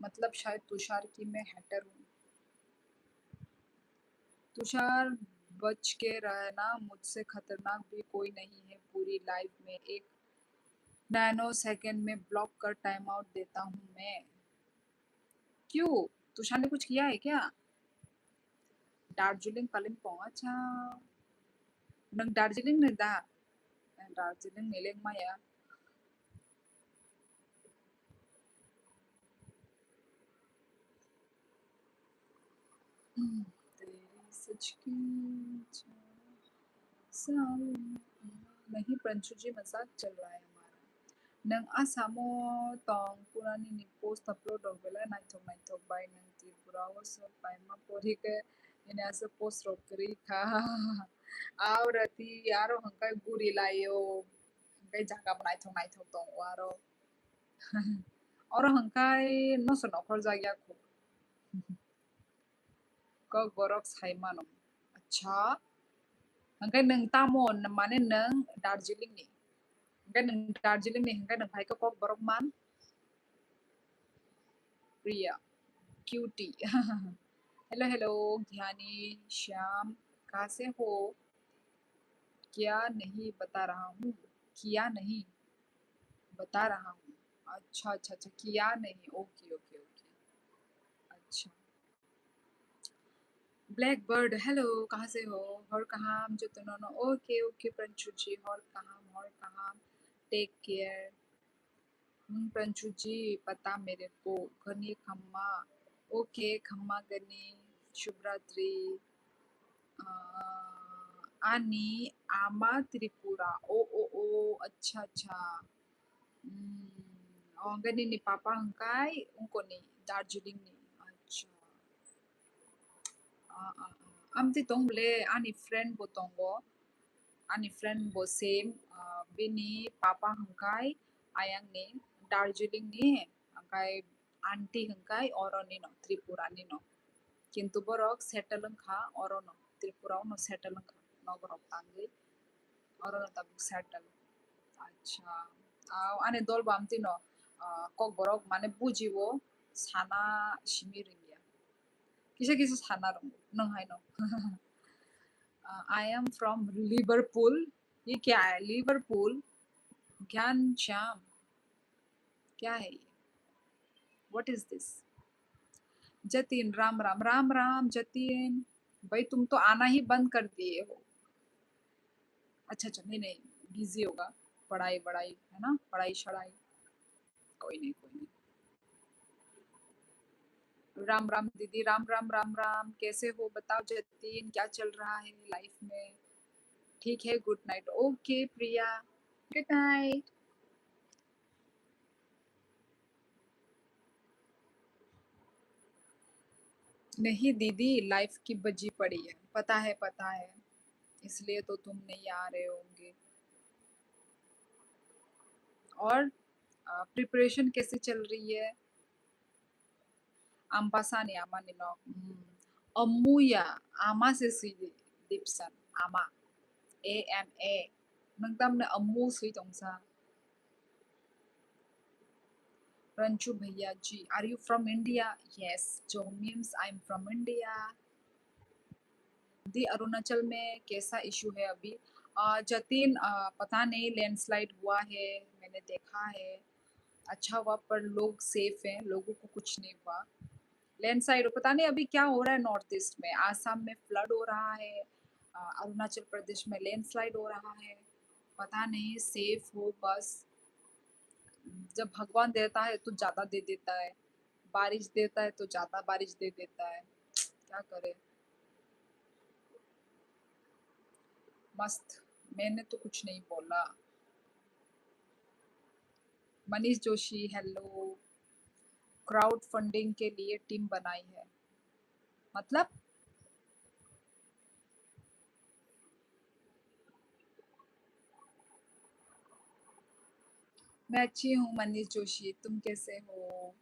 मतलब शायद तुषार की मैं हेटर हूँ। तुषार बच के रहना, मुझसे खतरनाक भी कोई नहीं है। पूरी लाइफ में एक नैनो सेकंड में ब्लॉक कर टाइम आउट देता हूँ मैं। क्यों, तुषार ने कुछ किया है क्या? दार्जिलिंग कालिम्पोंग, अच्छा नंग दार्जिलिंग ने दा दार्जिलिंग नेलेंग माया तेरी सच की नहीं पंचू जी, मजाक चल रहा है हमारा। नंग आसामो तोंग पुरानी नि पोस्ट अपलोड होगला नाइथोक नाइथोक बाय नंग त्रिपुरा वसो पाइमा पोरी के इने ऐसे पोस्ट रोकरी खा आव रती यारो हंकाय गुरी लायो हंकाय जागा नाइथोक नाइथोक तोंग वारो और हंकाय नसो नखर जागिया को क गरक साइमानो अच्छा हंकाय नंग तामोन माने नंग दार्जिलिंगनि hanggang nang Darjeeling ni hanggang nang Haika Kok Borokman Priya cutie hello hello ज्ञानी श्याम, कहाँ से हो? क्या नहीं बता रहा हूँ, किया नहीं बता रहा हूँ। अच्छा अच्छा अच्छा, किया नहीं, ओके ओके ओके, अच्छा। ब्लैक बर्ड हेलो, कहाँ से हो? और कहाँ मुझे तो नो ओके ओके प्रंचु जी, और कहाँ टेक केयर। पंचू जी पता मेरे को घनी खम्मा, ओके खम्मा गनी, शुभ रात्रि। आनी आमा त्रिपुरा, ओ ओ ओ अच्छा अच्छा। गनी ni पापा हंकाय उनको नहीं दार्जिलिंग नहीं, अच्छा। आमती तोंगले आनी फ्रेंड बो तोंगो, आनी फ्रेंड बो सेम बिनी पापा हंकाय आयांग नि दार्जिलिंग नि हंकाय आंटी हंकाय अरनि न त्रिपुरानि न किंतु बरक सेटल खा अरन त्रिपुरा न सेटल खा नगरक तांगै अरन ताबुक सेटल, अच्छा। आने दल बामती न कक बरक माने बुजिवो साना सिमि रिंगिया किसे किसे साना रंगो नंहाय न आई एम फ्रॉम लिवरपूल, ये क्या है लिवरपूल? ज्ञान श्याम क्या है ये, what is this? Jatin Ram Ram Ram Ram Jatin, भाई तुम तो आना ही बंद कर दिए हो। अच्छा अच्छा नहीं नहीं, बिजी होगा, पढ़ाई पढ़ाई है ना, पढ़ाई शढ़ाई, कोई नहीं कोई नहीं। राम राम दीदी, राम राम राम राम, कैसे हो बताओ जतिन, क्या चल रहा है लाइफ में? ठीक है, गुड नाइट, ओके प्रिया, गुड नाइट। नहीं दीदी, लाइफ की बजी पड़ी है, पता है, इसलिए तो तुम नहीं आ रहे होंगे। और प्रिपरेशन कैसे चल रही है? Ampasani ama nino. Amuya ama sisi dipsan ama AMA. Nang tam na amu sui tong sa. Ranchu Bhaiya ji, are you from India? Yes, Jo means I'm from India. दी अरुणाचल में कैसा इशू है अभी? जतिन पता नहीं, लैंडस्लाइड हुआ है, मैंने देखा है, अच्छा हुआ पर लोग सेफ हैं, लोगों को कुछ नहीं हुआ। लैंडस्लाइड पता नहीं अभी क्या हो रहा है नॉर्थ ईस्ट में, आसाम में फ्लड हो रहा है, अरुणाचल प्रदेश में लैंडस्लाइड हो रहा है, पता नहीं, सेफ हो बस। जब भगवान देता है तो ज्यादा दे देता है, बारिश देता है तो ज्यादा बारिश दे देता है, क्या करे। मस्त, मैंने तो कुछ नहीं बोला। Manish Joshi hello, crowd funding के लिए टीम बनाई है, मतलब मैं अच्छी हूँ मनीष जोशी, तुम कैसे हो?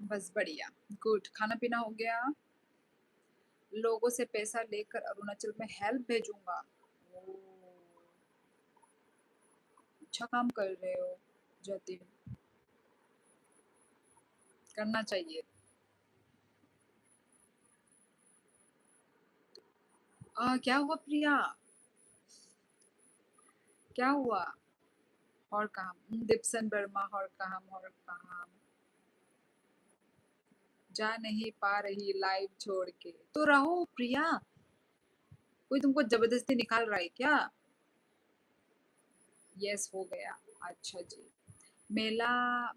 बस बढ़िया, गुड। खाना पीना हो गया? लोगों से पैसा लेकर अरुणाचल में हेल्प भेजूंगा। ओ, अच्छा काम कर रहे हो जतिन, करना चाहिए। क्या हुआ प्रिया, क्या हुआ? और काम दिप्सन वर्मा, और काम और काम। जा नहीं पा रही लाइव छोड़ के तो रहो प्रिया, कोई तुमको जबरदस्ती निकाल रहा है क्या? यस हो गया। अच्छा जी। मेला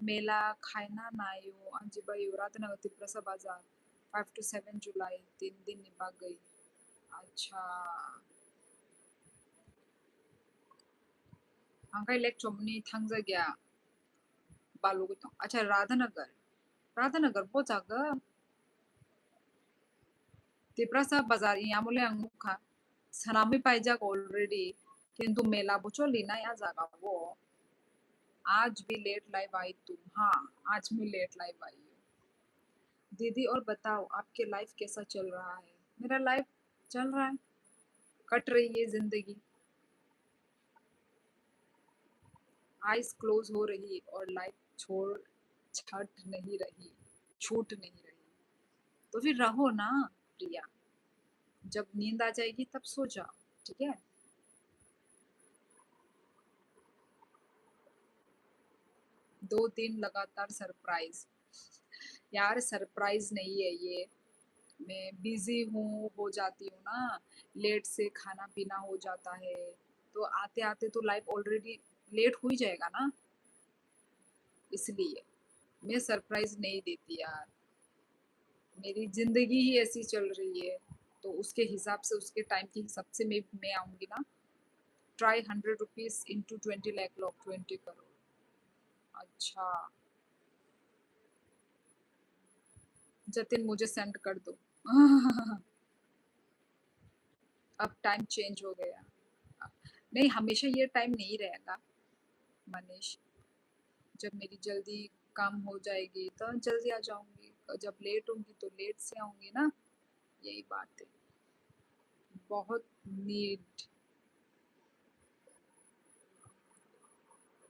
मेला खायना नायो अंजिबाई रातनगर तिप्रसा बाजार 5 to 7 जुलाई 3 दिन निभा गई। अच्छा, आंका इलेक्ट चोमनी थांजा गया बालोग तो। अच्छा राधानगर, राधानगर वो जागा तिप्रसा बाजार यामुले अंगुखा सनामी पाइजाक ऑलरेडी, किंतु मेला बुचो लीना या जागा वो। आज भी लेट लाइव आई तुम? हाँ, आज भी लेट लाइव आई हूँ। दीदी और बताओ आपके लाइफ कैसा चल रहा है? मेरा लाइफ चल रहा है, कट रही है जिंदगी, आइज क्लोज हो रही और लाइफ छोड़ छट नहीं रही, छूट नहीं रही। तो फिर रहो ना प्रिया, जब नींद आ जाएगी तब सो जाओ, ठीक है? 2 दिन लगातार सरप्राइज, यार सरप्राइज नहीं है ये, मैं बिजी हूँ, हो जाती हूँ ना, लेट से खाना पीना हो जाता है, तो आते आते तो लाइफ ऑलरेडी लेट हो ही जाएगा ना, इसलिए मैं सरप्राइज नहीं देती यार, मेरी जिंदगी ही ऐसी चल रही है, तो उसके हिसाब से, उसके टाइम के हिसाब से मैं आऊंगी ना। Try 100 rupees into 20 lakh lock 20 crore. अच्छा, जतिन मुझे सेंड कर दो। अब टाइम चेंज हो गया, नहीं हमेशा ये टाइम नहीं रहेगा मनीष, जब मेरी जल्दी काम हो जाएगी तो जल्दी आ जाऊंगी, और जब लेट होंगी तो लेट से आऊंगी ना, यही बात है। बहुत नीड।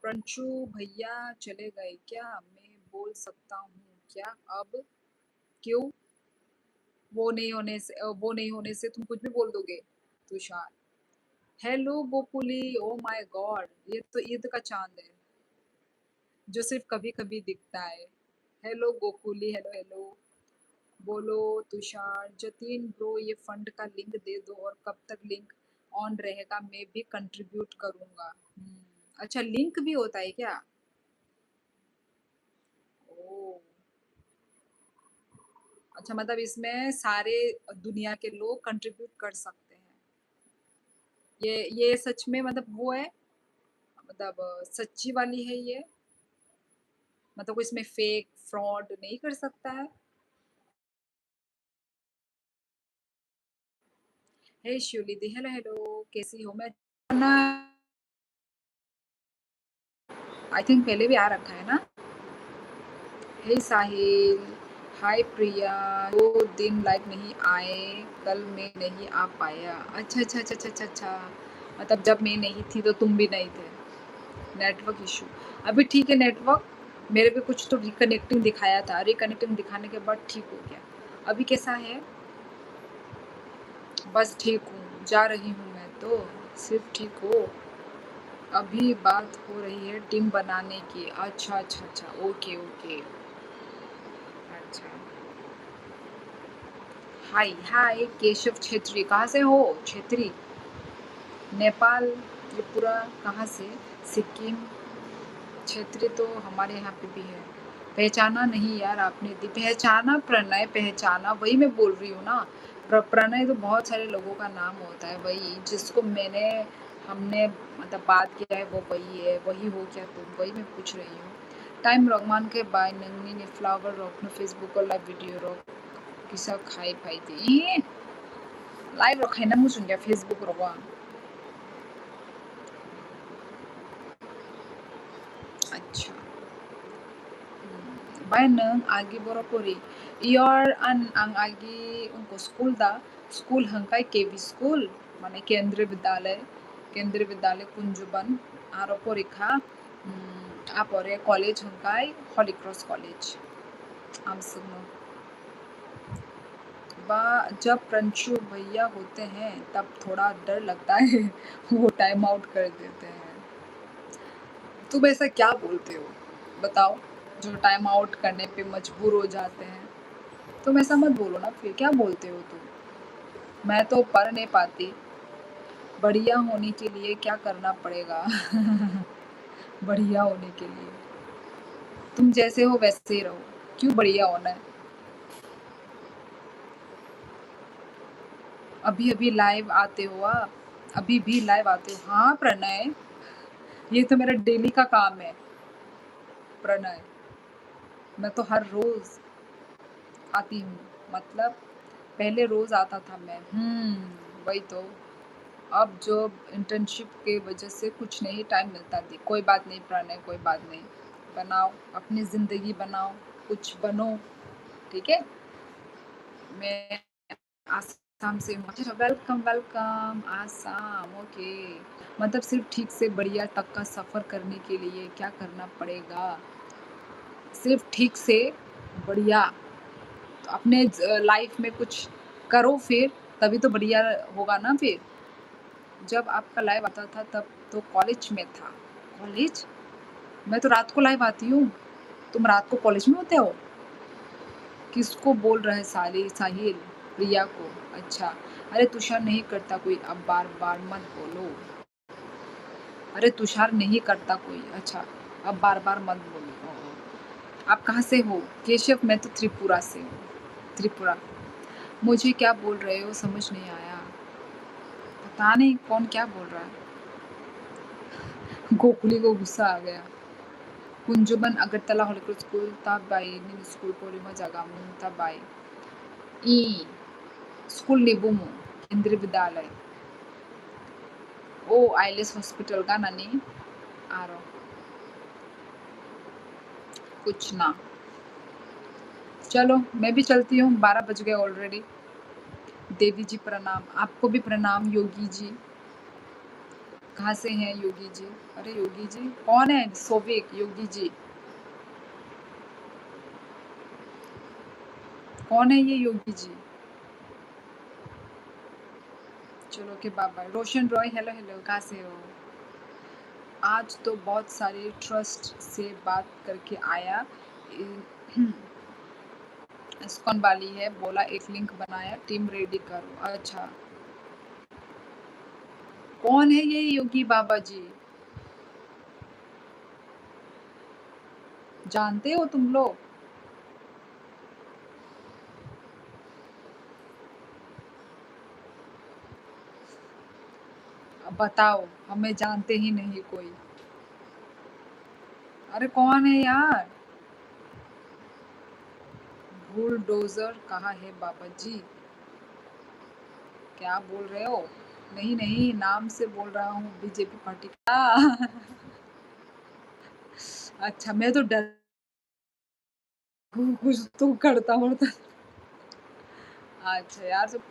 प्रंशु भैया चले गए क्या? मैं बोल सकता हूँ क्या अब? क्यों? वो नहीं होने से तुम कुछ भी बोल दोगे? Tushar hello Gokuli, oh my God, ये तो ईद का चांद है जो सिर्फ कभी कभी दिखता है। Hello Gokuli, hello hello. बोलो तुषार, जतीन ब्रो ये फंड का लिंक दे दो, और कब तक लिंक ऑन रहेगा? मैं भी कंट्रीब्यूट करूंगा। अच्छा लिंक भी होता है क्या? ओ, अच्छा मतलब इसमें सारे दुनिया के लोग कंट्रीब्यूट कर सकते हैं। ये सच में मतलब वो है, मतलब सच्ची वाली है ये, मतलब कोई इसमें फेक फ्रॉड नहीं कर सकता है? हे शिवलिदी हेलो हेलो, कैसी हो? मैं आई थिंक पहले भी आ रखा है ना। हे साहिल, हाय प्रिया, 2 दिन लाइव नहीं आए, कल मैं नहीं आ पाया। अच्छा अच्छा अच्छा अच्छा अच्छा अच्छा, मतलब जब मैं नहीं थी तो तुम भी नहीं थे, नेटवर्क इशू। अभी ठीक है नेटवर्क, मेरे पे कुछ तो रिकनेक्टिंग दिखाया था, रिकनेक्टिंग दिखाने के बाद ठीक हो गया। अभी कैसा है? बस ठीक हूँ, जा रही हूँ मैं तो, सिर्फ़ ठीक हो। अभी बात हो रही है टीम बनाने की। अच्छा, अच्छा, अच्छा, ओके, ओके। अच्छा। हाय, हाय केशव छेत्री, कहाँ से हो? छेत्री? नेपाल, त्रिपुरा, कहाँ से? सिक्किम? छेत्री तो हमारे यहाँ पे भी है। पहचाना नहीं यार आपने पहचाना प्रणय, पहचाना वही मैं बोल रही हूँ ना। प्रणय तो बहुत सारे लोगों का नाम होता है, वही जिसको हमने मतलब बात किया है वो वही है, वही हो क्या तुम? वही मैं पूछ रही हूँ। टाइम रगमान के बाय नंगनी ने फ्लावर रॉक ने फेसबुक और लाइव वीडियो रॉक किसा खाई पाई थी लाइव रॉक है ना मुझे क्या फेसबुक रॉक अच्छा bay nang agi borokori iyor ang agi unko school da school hangkai KV school মানে কেন্দ্রীয় বিদ্যালয় কুঞ্জবন আর পরীক্ষা আপরে কলেজ হংকাই হলি क्रॉस कॉलेज आमसुनो बा जब प्रंशु भैया होते हैं तब थोड़ा डर लगता है वो टाइम आउट कर देते हैं तुम ऐसा क्या बोलते हो बताओ जो टाइम आउट करने पे मजबूर हो जाते हैं तुम ऐसा मत बोलो ना फिर क्या बोलते हो तुम मैं तो पढ़ नहीं पाती बढ़िया होने के लिए क्या करना पड़ेगा बढ़िया होने के लिए तुम जैसे हो वैसे ही रहो क्यों बढ़िया होना है अभी अभी लाइव आते हो आप अभी भी लाइव आते हो हाँ प्रणय ये तो मेरा डेली का काम है प्रणय मैं तो हर रोज आती हूँ मतलब पहले रोज आता था मैं वही तो अब जो इंटर्नशिप के वजह से कुछ नहीं टाइम मिलता थी कोई बात नहीं प्रणय कोई बात नहीं बनाओ अपनी ज़िंदगी बनाओ कुछ बनो ठीक है मैं आसाम से हूँ अच्छा वेलकम वेलकम आसाम ओके मतलब सिर्फ ठीक से बढ़िया तक का सफ़र करने के लिए क्या करना पड़ेगा सिर्फ ठीक से बढ़िया तो अपने लाइफ में कुछ करो फिर तभी तो बढ़िया होगा ना फिर जब आपका लाइव आता था तब तो कॉलेज में था कॉलेज मैं तो रात को लाइव आती हूँ तुम रात को कॉलेज में होते हो किसको बोल रहे साहिल प्रिया को अच्छा अरे तुषार नहीं करता कोई अब बार बार मत बोलो अरे तुषार नहीं करता कोई अच्छा अब बार बार मत बोलो आप कहाँ से हो केशव मैं तो त्रिपुरा से हूँ त्रिपुरा मुझे क्या बोल रहे हो समझ नहीं आया पता नहीं कौन क्या बोल रहा है गोकुली को गुस्सा आ गया कुंजुबन अगरतला हॉलिक्रॉस स्कूल ताबाई नी स्कूल पोरिमा जगामू ताबाई ई स्कूल निबुमु केंद्रीय विद्यालय ओ आइलेस हॉस्पिटल का ननी आरो कुछ ना चलो मैं भी चलती हूँ 12 बज गए ऑलरेडी देवी जी प्रणाम आपको भी प्रणाम योगी जी कहाँ से हैं योगी जी अरे योगी जी कौन है सोविक योगी जी कौन है ये योगी जी चलो के बाबा रोशन रॉय हेलो हेलो कहाँ से हो आज तो बहुत सारे ट्रस्ट से बात करके आया इस्कॉन वाली है बोला एक लिंक बनाया टीम रेडी करो अच्छा कौन है ये योगी बाबा जी जानते हो तुम लोग अब बताओ हमें जानते ही नहीं कोई अरे कौन है यार बुलडोजर कहाँ है बाबा जी क्या बोल रहे हो नहीं नहीं नाम से बोल रहा हूँ बीजेपी पार्टी का अच्छा मैं तो डर कुछ तो करता होता अच्छा यार सब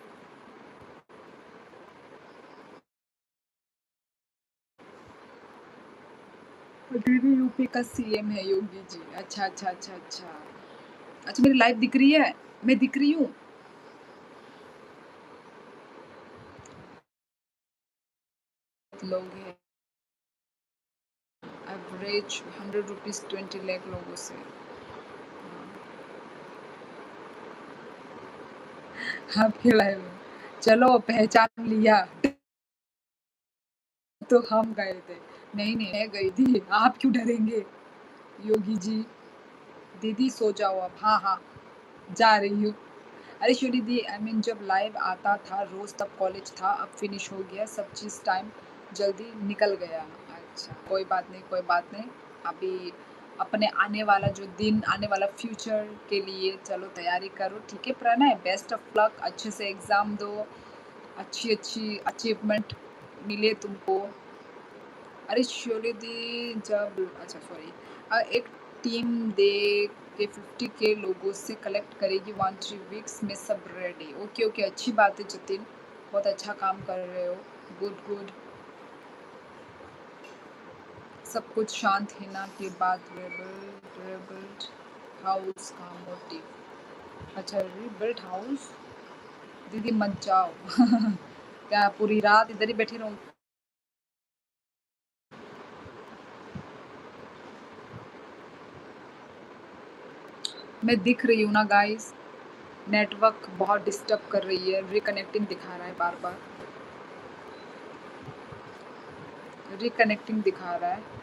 दीदी यूपी का सीएम है योगी जी अच्छा अच्छा अच्छा अच्छा अच्छा मेरी लाइफ दिख रही है मैं दिख रही हूँ लोग हैं, एवरेज 100 रुपीज़ 20 लाख लोगों से। आपके लाइव में चलो पहचान लिया तो हम गए थे। नहीं, मैं गई थी, आप क्यों डरेंगे? योगी जी, दीदी सो जाओ अब। हाँ, जा रही हूँ। अरे श्योरी दी, आई मीन जब लाइव आता था रोज़ तब कॉलेज था, अब फिनिश हो गया सब चीज़, टाइम जल्दी निकल गया। अच्छा, कोई बात नहीं, कोई बात नहीं। अभी अपने आने वाला जो दिन, आने वाला फ्यूचर के लिए चलो तैयारी करो, ठीक है प्रणय? बेस्ट ऑफ लक, अच्छे से एग्ज़ाम दो, अच्छी अचीवमेंट मिले तुमको। अरे श्योरी दी, जब अच्छा सॉरी, एक टीम दे के 50 के लोगों से कलेक्ट करेगी 1-3 वीक्स में, सब रेडी। ओके, अच्छी बात है जतिन, बहुत अच्छा काम कर रहे हो। गुड। सब कुछ शांत हिना के बाद रिबिल्ड हाउस का मोटिव। अच्छा, रिबिल्ड हाउस? दीदी मत जाओ क्या पूरी रात इधर ही बैठे रहूं? मैं दिख रही हूँ ना गाइस, नेटवर्क बहुत डिस्टर्ब कर रही है, रिकनेक्टिंग दिखा रहा है बार-बार, रिकनेक्टिंग दिखा रहा है।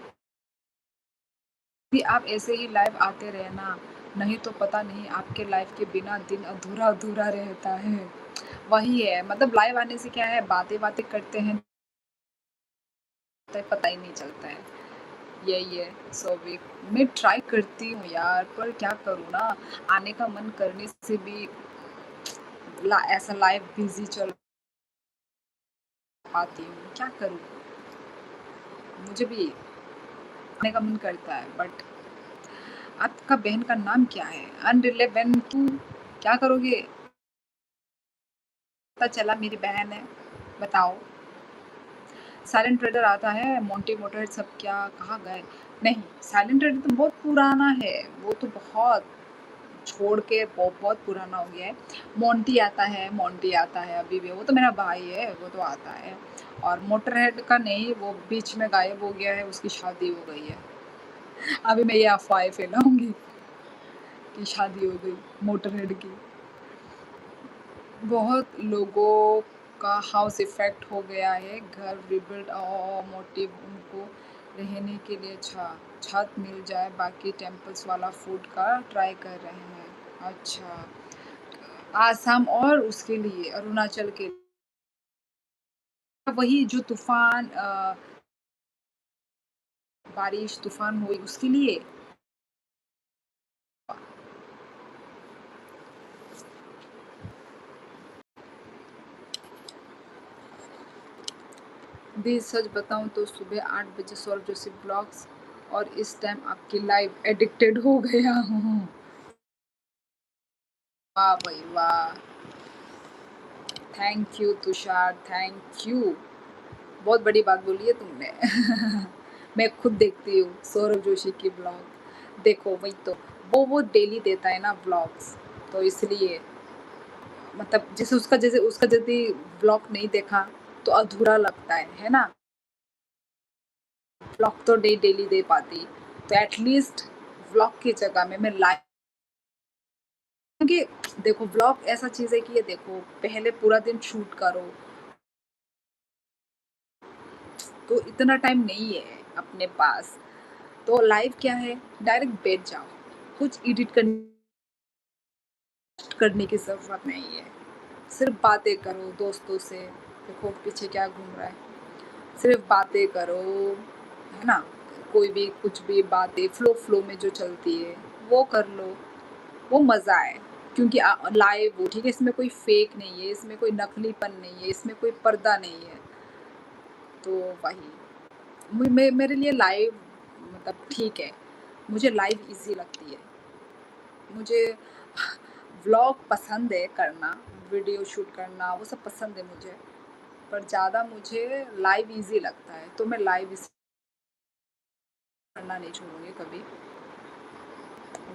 कि आप ऐसे ही लाइव आते रहना, नहीं तो पता नहीं आपके लाइव के बिना दिन अधूरा-अधूरा रहता है। वही है, मतलब लाइव आने से क्या है, बातें करते हैं, तो पता ही नहीं चलता है। यही है। सो वी मैं ट्राई करती हूँ यार, पर क्या करूँ ना, आने का मन करने से भी ऐसा लाइव बिज़ी चल पाती हूँ, क्या करूँ? मुझे भी आने का मन करता है, बट आपका बहन का नाम क्या है? अनरिलेवेंट टू क्या करोगे? पता चला मेरी बहन है, बताओ। साइलेंट ट्रेडर आता है, मोंटी मोटर सब क्या कहाँ गए? नहीं, साइलेंट ट्रेडर तो बहुत पुराना है, वो तो बहुत छोड़ के बहुत पुराना हो गया है। मोंटी आता है अभी भी, वो तो मेरा भाई है, वो तो आता है। और मोटरहेड का नहीं, वो बीच में गायब हो गया है, उसकी शादी हो गई है। अभी मैं ये अफ़वाहें फैलाऊँगी कि शादी हो गई मोटरहेड की। बहुत लोगों का हाउस इफ़ेक्ट हो गया है, घर रिबिल्ड मोटिव उनको रहने के लिए छत मिल जाए, बाकी टेम्पल्स वाला फूड का ट्राई कर रहे हैं। अच्छा, आसाम और उसके लिए अरुणाचल के वही जो तूफ़ान बारिश तूफ़ान हुई उसके लिए? दी सच बताऊँ तो सुबह 8 बजे सौरभ जोशी ब्लॉग्स और इस टाइम आपकी लाइव एडिक्टेड हो गया हूँ। वाह भाई वाह! Thank you Tushar, thank you. बहुत बड़ी बात बोली है तुमने। मैं खुद देखती हूँ सौरभ जोशी की ब्लॉग। देखो वही तो, वो डेली देता है ना ब्लॉग्स, तो इसलिए मतलब जैसे उसका यदि ब्लॉग नहीं देखा तो अधूरा लगता है ना? ब्लॉग तो डेली दे पाती, तो एटलीस्ट ब्लॉग की जगह में मैं लाइव, क्योंकि देखो ब्लॉग ऐसा चीज़ है कि ये देखो पहले पूरा दिन शूट करो, तो इतना टाइम नहीं है अपने पास। तो लाइव क्या है, डायरेक्ट बैठ जाओ, कुछ एडिट करने की ज़रूरत नहीं है, सिर्फ बातें करो दोस्तों से। देखो पीछे क्या घूम रहा है, सिर्फ बातें करो, है ना? कोई भी कुछ भी बातें फ्लो में जो चलती है वो कर लो, वो मज़ा है। क्योंकि लाइव हो, ठीक है, इसमें कोई फेक नहीं है, इसमें कोई नकलीपन नहीं है, इसमें कोई पर्दा नहीं है, तो वही मेरे लिए लाइव मतलब ठीक है, मुझे लाइव इजी लगती है। मुझे व्लॉग पसंद है करना, वीडियो शूट करना वो सब पसंद है मुझे, पर ज़्यादा मुझे लाइव इजी लगता है, तो मैं लाइव इस करना नहीं छोड़ूंगी कभी।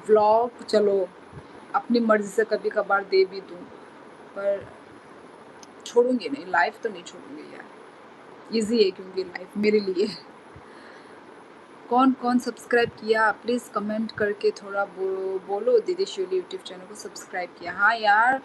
व्लॉग चलो अपनी मर्ज़ी से कभी कभार दे भी दूँ, पर छोड़ूंगी नहीं, लाइव तो नहीं छोड़ूंगी यार। ईज़ी है क्योंकि लाइफ मेरे लिए। कौन-कौन सब्सक्राइब किया? प्लीज़ कमेंट करके थोड़ा बोलो दीदी शिवली यूट्यूब चैनल को सब्सक्राइब किया। हाँ यार,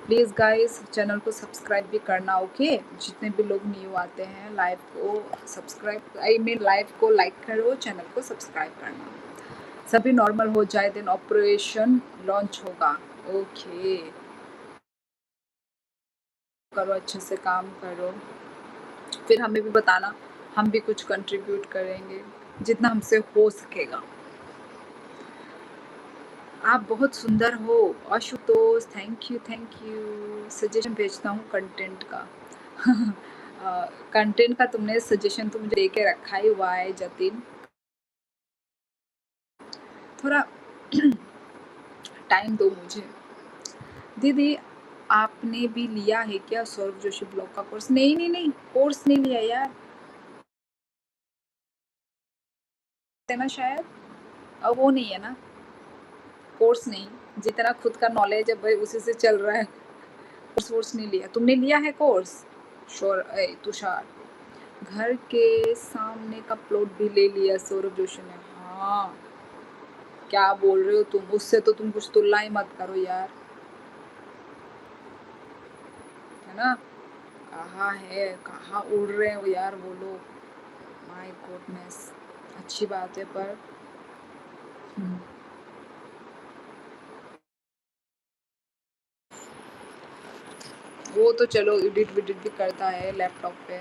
प्लीज़ गाइस चैनल को सब्सक्राइब भी करना, ओके? जितने भी लोग न्यू आते हैं लाइव को सब्सक्राइब आई मीन लाइव को लाइक करो, चैनल को सब्सक्राइब करना। सभी नॉर्मल हो जाए देन ऑपरेशन लॉन्च होगा। ओके, करो अच्छे से काम करो। फिर हमें भी बताना, हम भी कुछ कंट्रीब्यूट करेंगे, जितना हमसे हो सकेगा। आप बहुत सुंदर हो आशुतोष, थैंक यू। सजेशन भेजता हूँ कंटेंट का। कंटेंट का तुमने सजेशन तो मुझे दे के रखा ही हुआ है जतिन। थोड़ा टाइम दो मुझे। दीदी आपने भी लिया है क्या सौरभ जोशी ब्लॉग का कोर्स? नहीं, कोर्स नहीं लिया यार। है ना शायद, अब वो नहीं है ना, कोर्स नहीं। जितना खुद का नॉलेज है भाई उसी से चल रहा है। कोर्स वोर्स नहीं लिया। तुमने लिया है कोर्स? तुषार घर के सामने का प्लॉट भी ले लिया सौरभ जोशी ने। हाँ, क्या बोल रहे हो तुम? उससे तो तुम कुछ तुलना ही मत करो यार, है ना? कहाँ है, कहाँ उड़ रहे हो यार वो लोग? माय गॉडनेस, अच्छी बात है पर हम्म, वो तो चलो एडिट विडिट भी करता है लैपटॉप पे।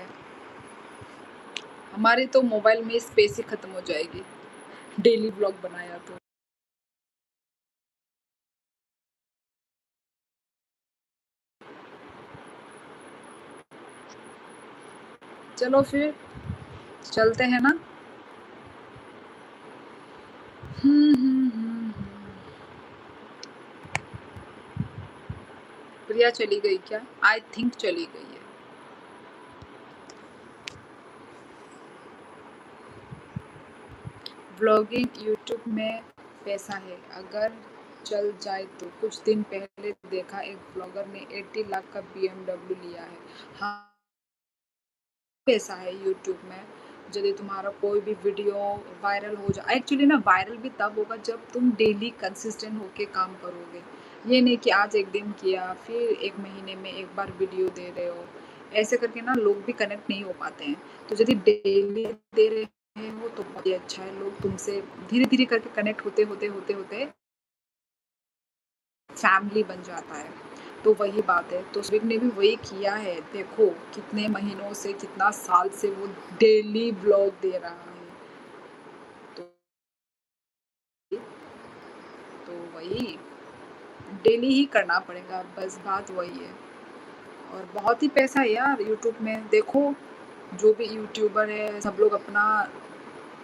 हमारी तो मोबाइल में स्पेस ही खत्म हो जाएगी डेली ब्लॉग बनाया तो। चलो फिर चलते हैं ना। हम्म। प्रिया चली गई क्या? आई थिंक चली गई है। ब्लॉगिंग यूट्यूब में पैसा है अगर चल जाए तो। कुछ दिन पहले देखा एक ब्लॉगर ने 80 लाख का BMW लिया है। हाँ, पैसा है यूट्यूब में। यदि तुम्हारा कोई भी वीडियो वायरल हो जाए, एक्चुअली ना वायरल भी तब होगा जब तुम डेली कंसिस्टेंट होके काम करोगे। ये नहीं कि आज एक दिन किया फिर एक महीने में एक बार वीडियो दे रहे हो, ऐसे करके ना लोग भी कनेक्ट नहीं हो पाते हैं। तो यदि डेली दे रहे हो तो बहुत ही अच्छा है, लोग तुमसे धीरे धीरे करके कनेक्ट होते होते होते होते फैमिली बन जाता है। तो वही बात है, तो स्विग ने भी वही किया है। देखो कितने महीनों से, कितना साल से वो डेली ब्लॉग दे रहा है। तो तो वही डेली ही करना पड़ेगा, बस बात वही है। और बहुत ही पैसा है यार यूट्यूब में। देखो जो भी यूट्यूबर है सब लोग अपना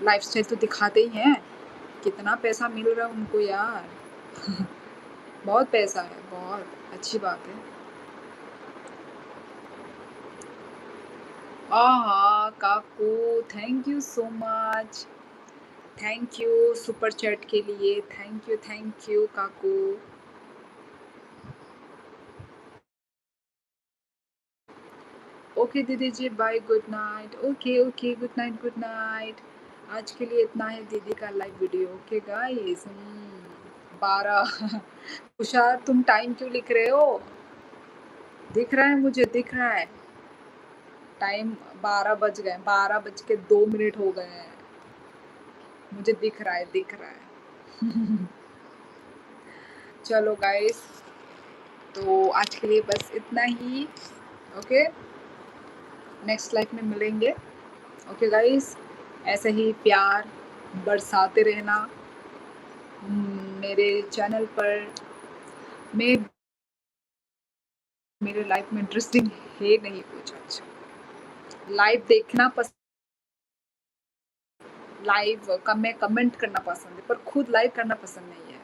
लाइफस्टाइल तो दिखाते ही हैं, कितना पैसा मिल रहा है उनको यार। बहुत पैसा है, बहुत अच्छी बात है। आहा काकू, thank you so much. Thank you super chat के लिए। थैंक यू काकू। ओके दीदी जी, bye, good night. Okay good night. आज के लिए इतना है दीदी का live video. Okay guys, 12। Tushar तुम टाइम क्यों लिख रहे हो? दिख रहा है, मुझे दिख रहा है टाइम। 12 बज गए, 12 बज के 2 मिनट हो गए हैं। मुझे दिख रहा है, दिख रहा है। चलो गाइस, तो आज के लिए बस इतना ही। ओके, नेक्स्ट लाइफ में मिलेंगे। ओके गाइस, ऐसे ही प्यार बरसाते रहना मेरे चैनल पर। मैं मेरे लाइफ में इंटरेस्टिंग है नहीं कुछ अच्छा। लाइव देखना पसंद, लाइव में कमेंट करना पसंद है, पर खुद लाइव करना पसंद नहीं है।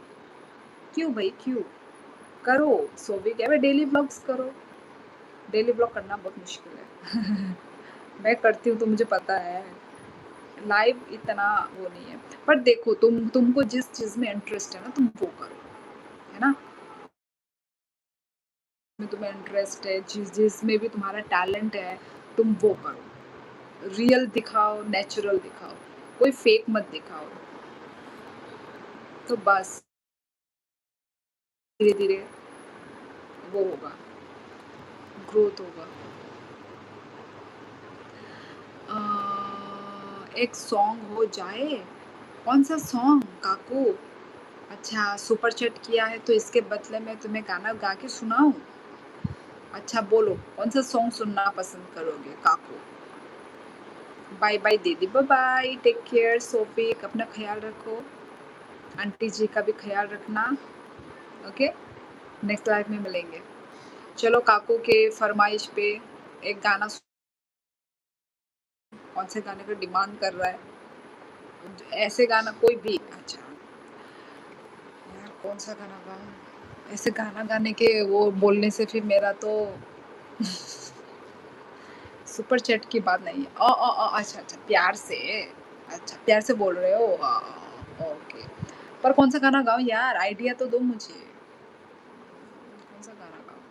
क्यों भाई क्यों? करो, सो भी क्या, डेली ब्लॉग्स करो। डेली ब्लॉग करना बहुत मुश्किल है। मैं करती हूँ तो मुझे पता है, लाइव इतना वो नहीं है। पर देखो तुमको जिस चीज में इंटरेस्ट है ना तुम वो करो, है ना? में तुम्हें इंटरेस्ट है, जिसमें भी तुम्हारा टैलेंट है तुम वो करो। रियल दिखाओ, नेचुरल दिखाओ, कोई फेक मत दिखाओ। तो बस धीरे-धीरे वो होगा, ग्रोथ होगा। एक सॉन्ग हो जाए, कौन-सा सॉन्ग काकू? अच्छा सुपर चैट किया है तो इसके बदले में तुम्हें गाना गा के सुनाऊँ? अच्छा बोलो, कौन-सा सॉन्ग सुनना पसंद करोगे काकू? बाय बाय दीदी, बाय-बाय, टेक केयर, सोफिक अपना ख़्याल रखो, आंटी जी का भी ख़्याल रखना, ओके? नेक्स्ट लाइफ में मिलेंगे। चलो काकू के फ़रमाइश पे एक गाना कौन से गाने का डिमांड कर रहा है? ऐसे गाना कोई भी अच्छा, यार कौन-सा गाना गाऊँ? ऐसे गाना गाने के वो बोलने से फिर मेरा तो सुपर चैट की बात नहीं है। अच्छा, अच्छा प्यार से, अच्छा प्यार से बोल रहे हो? ओके। पर कौन-सा गाना गाऊँ यार? आइडिया तो दो मुझे। कौन-सा गाना गाऊँ?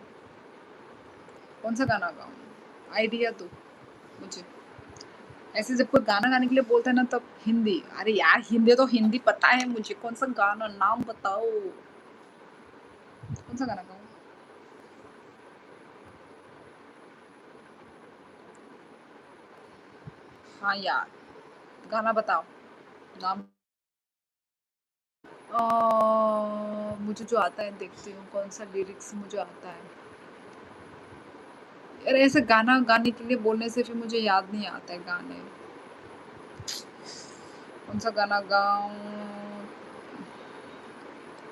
कौन-सा गाना गाऊँ? आइडिया दो मुझे। ऐसे जब कोई गाना गाने के लिए बोलता है ना तब हिंदी, अरे यार हिंदी तो हिंदी पता है मुझे, कौन-सा गाना नाम बताओ? कौन-सा गाना गाऊँ? हाँ यार, गाना बताओ, नाम मुझे जो आता है देखती हूँ, कौन-सा लिरिक्स मुझे आता है। यार ऐसे गाना गाने के लिए बोलने से फिर मुझे याद नहीं आता है गाने। कौन-सा गाना गाऊँ,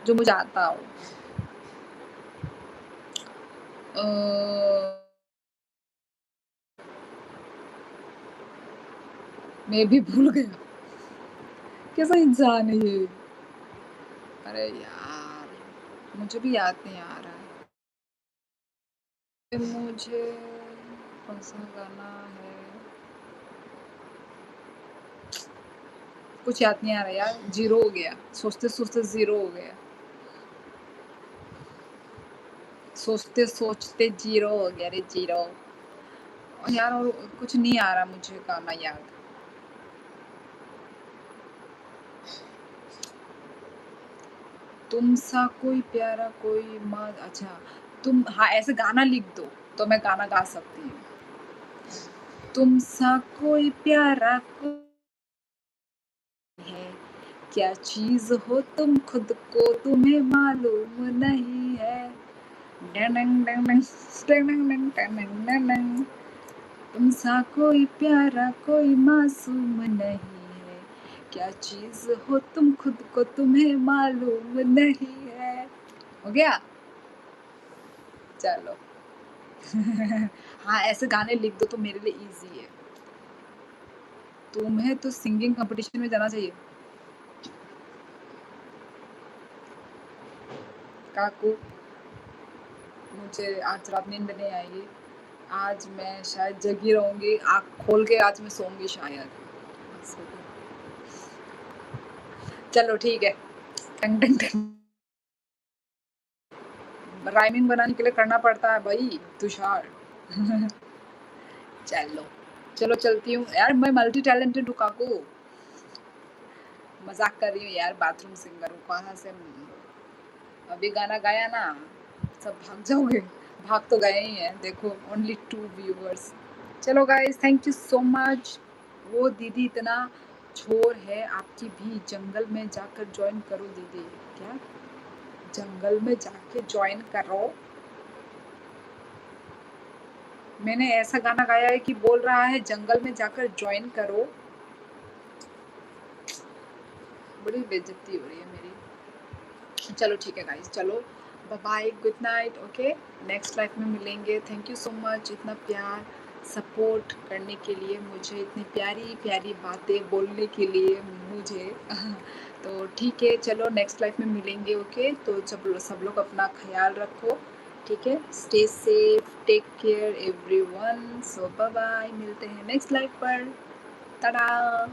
जो मुझे आता हो? अ, मैं भी भूल गया, कैसा इंसान है ये? अरे यार, मुझे भी याद नहीं आ रहा है। मुझे कौन-सा गाना है? कुछ याद नहीं आ रहा यार, ज़ीरो हो गया, सोचते-सोचते ज़ीरो हो गया। सोचते-सोचते ज़ीरो हो गया रे ज़ीरो। यार और कुछ नहीं आ रहा मुझे गाना याद। तुम सा कोई प्यारा कोई अच्छा, तुम हाँ, ऐसे गाना लिख दो, तो मैं गाना गा सकती हूँ। तुम सा कोई प्यारा कोई है, क्या चीज़ हो तुम खुद को तुम्हें मालूम नहीं है। डनंग डनंग, डनंग डनंग डनंग डनंग। तुम सा कोई प्यारा कोई मासूम नहीं है, क्या चीज़ हो तुम खुद को तुम्हें मालूम नहीं है। हो गया? चलो। हाँ, ऐसे गाने लिख दो तो मेरे लिए ईज़ी है। तुम्हें तो सिंगिंग कॉम्पिटिशन में जाना चाहिए। काकू, मुझे आज रात नींद नहीं आएगी। आज मैं शायद जगी रहूँगी, आँख खोल के आज मैं सोऊँगी शायद। बस हो गया। चलो ठीक है। टंग टंग टंग। राइमिंग बनाने के लिए करना पड़ता है भाई, तुषार। चलो, चलो चलती हूँ। यार मैं मल्टी टैलेंटेड हूँ काकू। मज़ाक कर रही हूँ यार, बाथरूम सिंगर हूँ। कहाँ से अभी गाना गाया ना, सब भाग जाओगे। भाग तो गए ही हैं, देखो ओनली 2 व्यूअर्स। चलो guys, thank you so much. वो दीदी इतना छोर है आपकी भी, जंगल में जाकर जॉइन करो दीदी। क्या? जंगल में जाके जॉइन करो? मैंने ऐसा गाना गाया है कि बोल रहा है जंगल में जाकर जॉइन करो। बड़ी बेइज्जती हो रही है मेरी। चलो ठीक है गाइस, चलो bye bye, good night, okay. Next life में मिलेंगे। थैंक यू सो मच इतना प्यार सपोर्ट करने के लिए, मुझे इतनी प्यारी प्यारी बातें बोलने के लिए मुझे। तो ठीक है, चलो नेक्स्ट लाइफ में मिलेंगे, ओके। तो सब लोग अपना ख्याल रखो, ठीक है। Stay safe, take care everyone. So bye bye, मिलते हैं नेक्स्ट लाइफ पर। टाटा।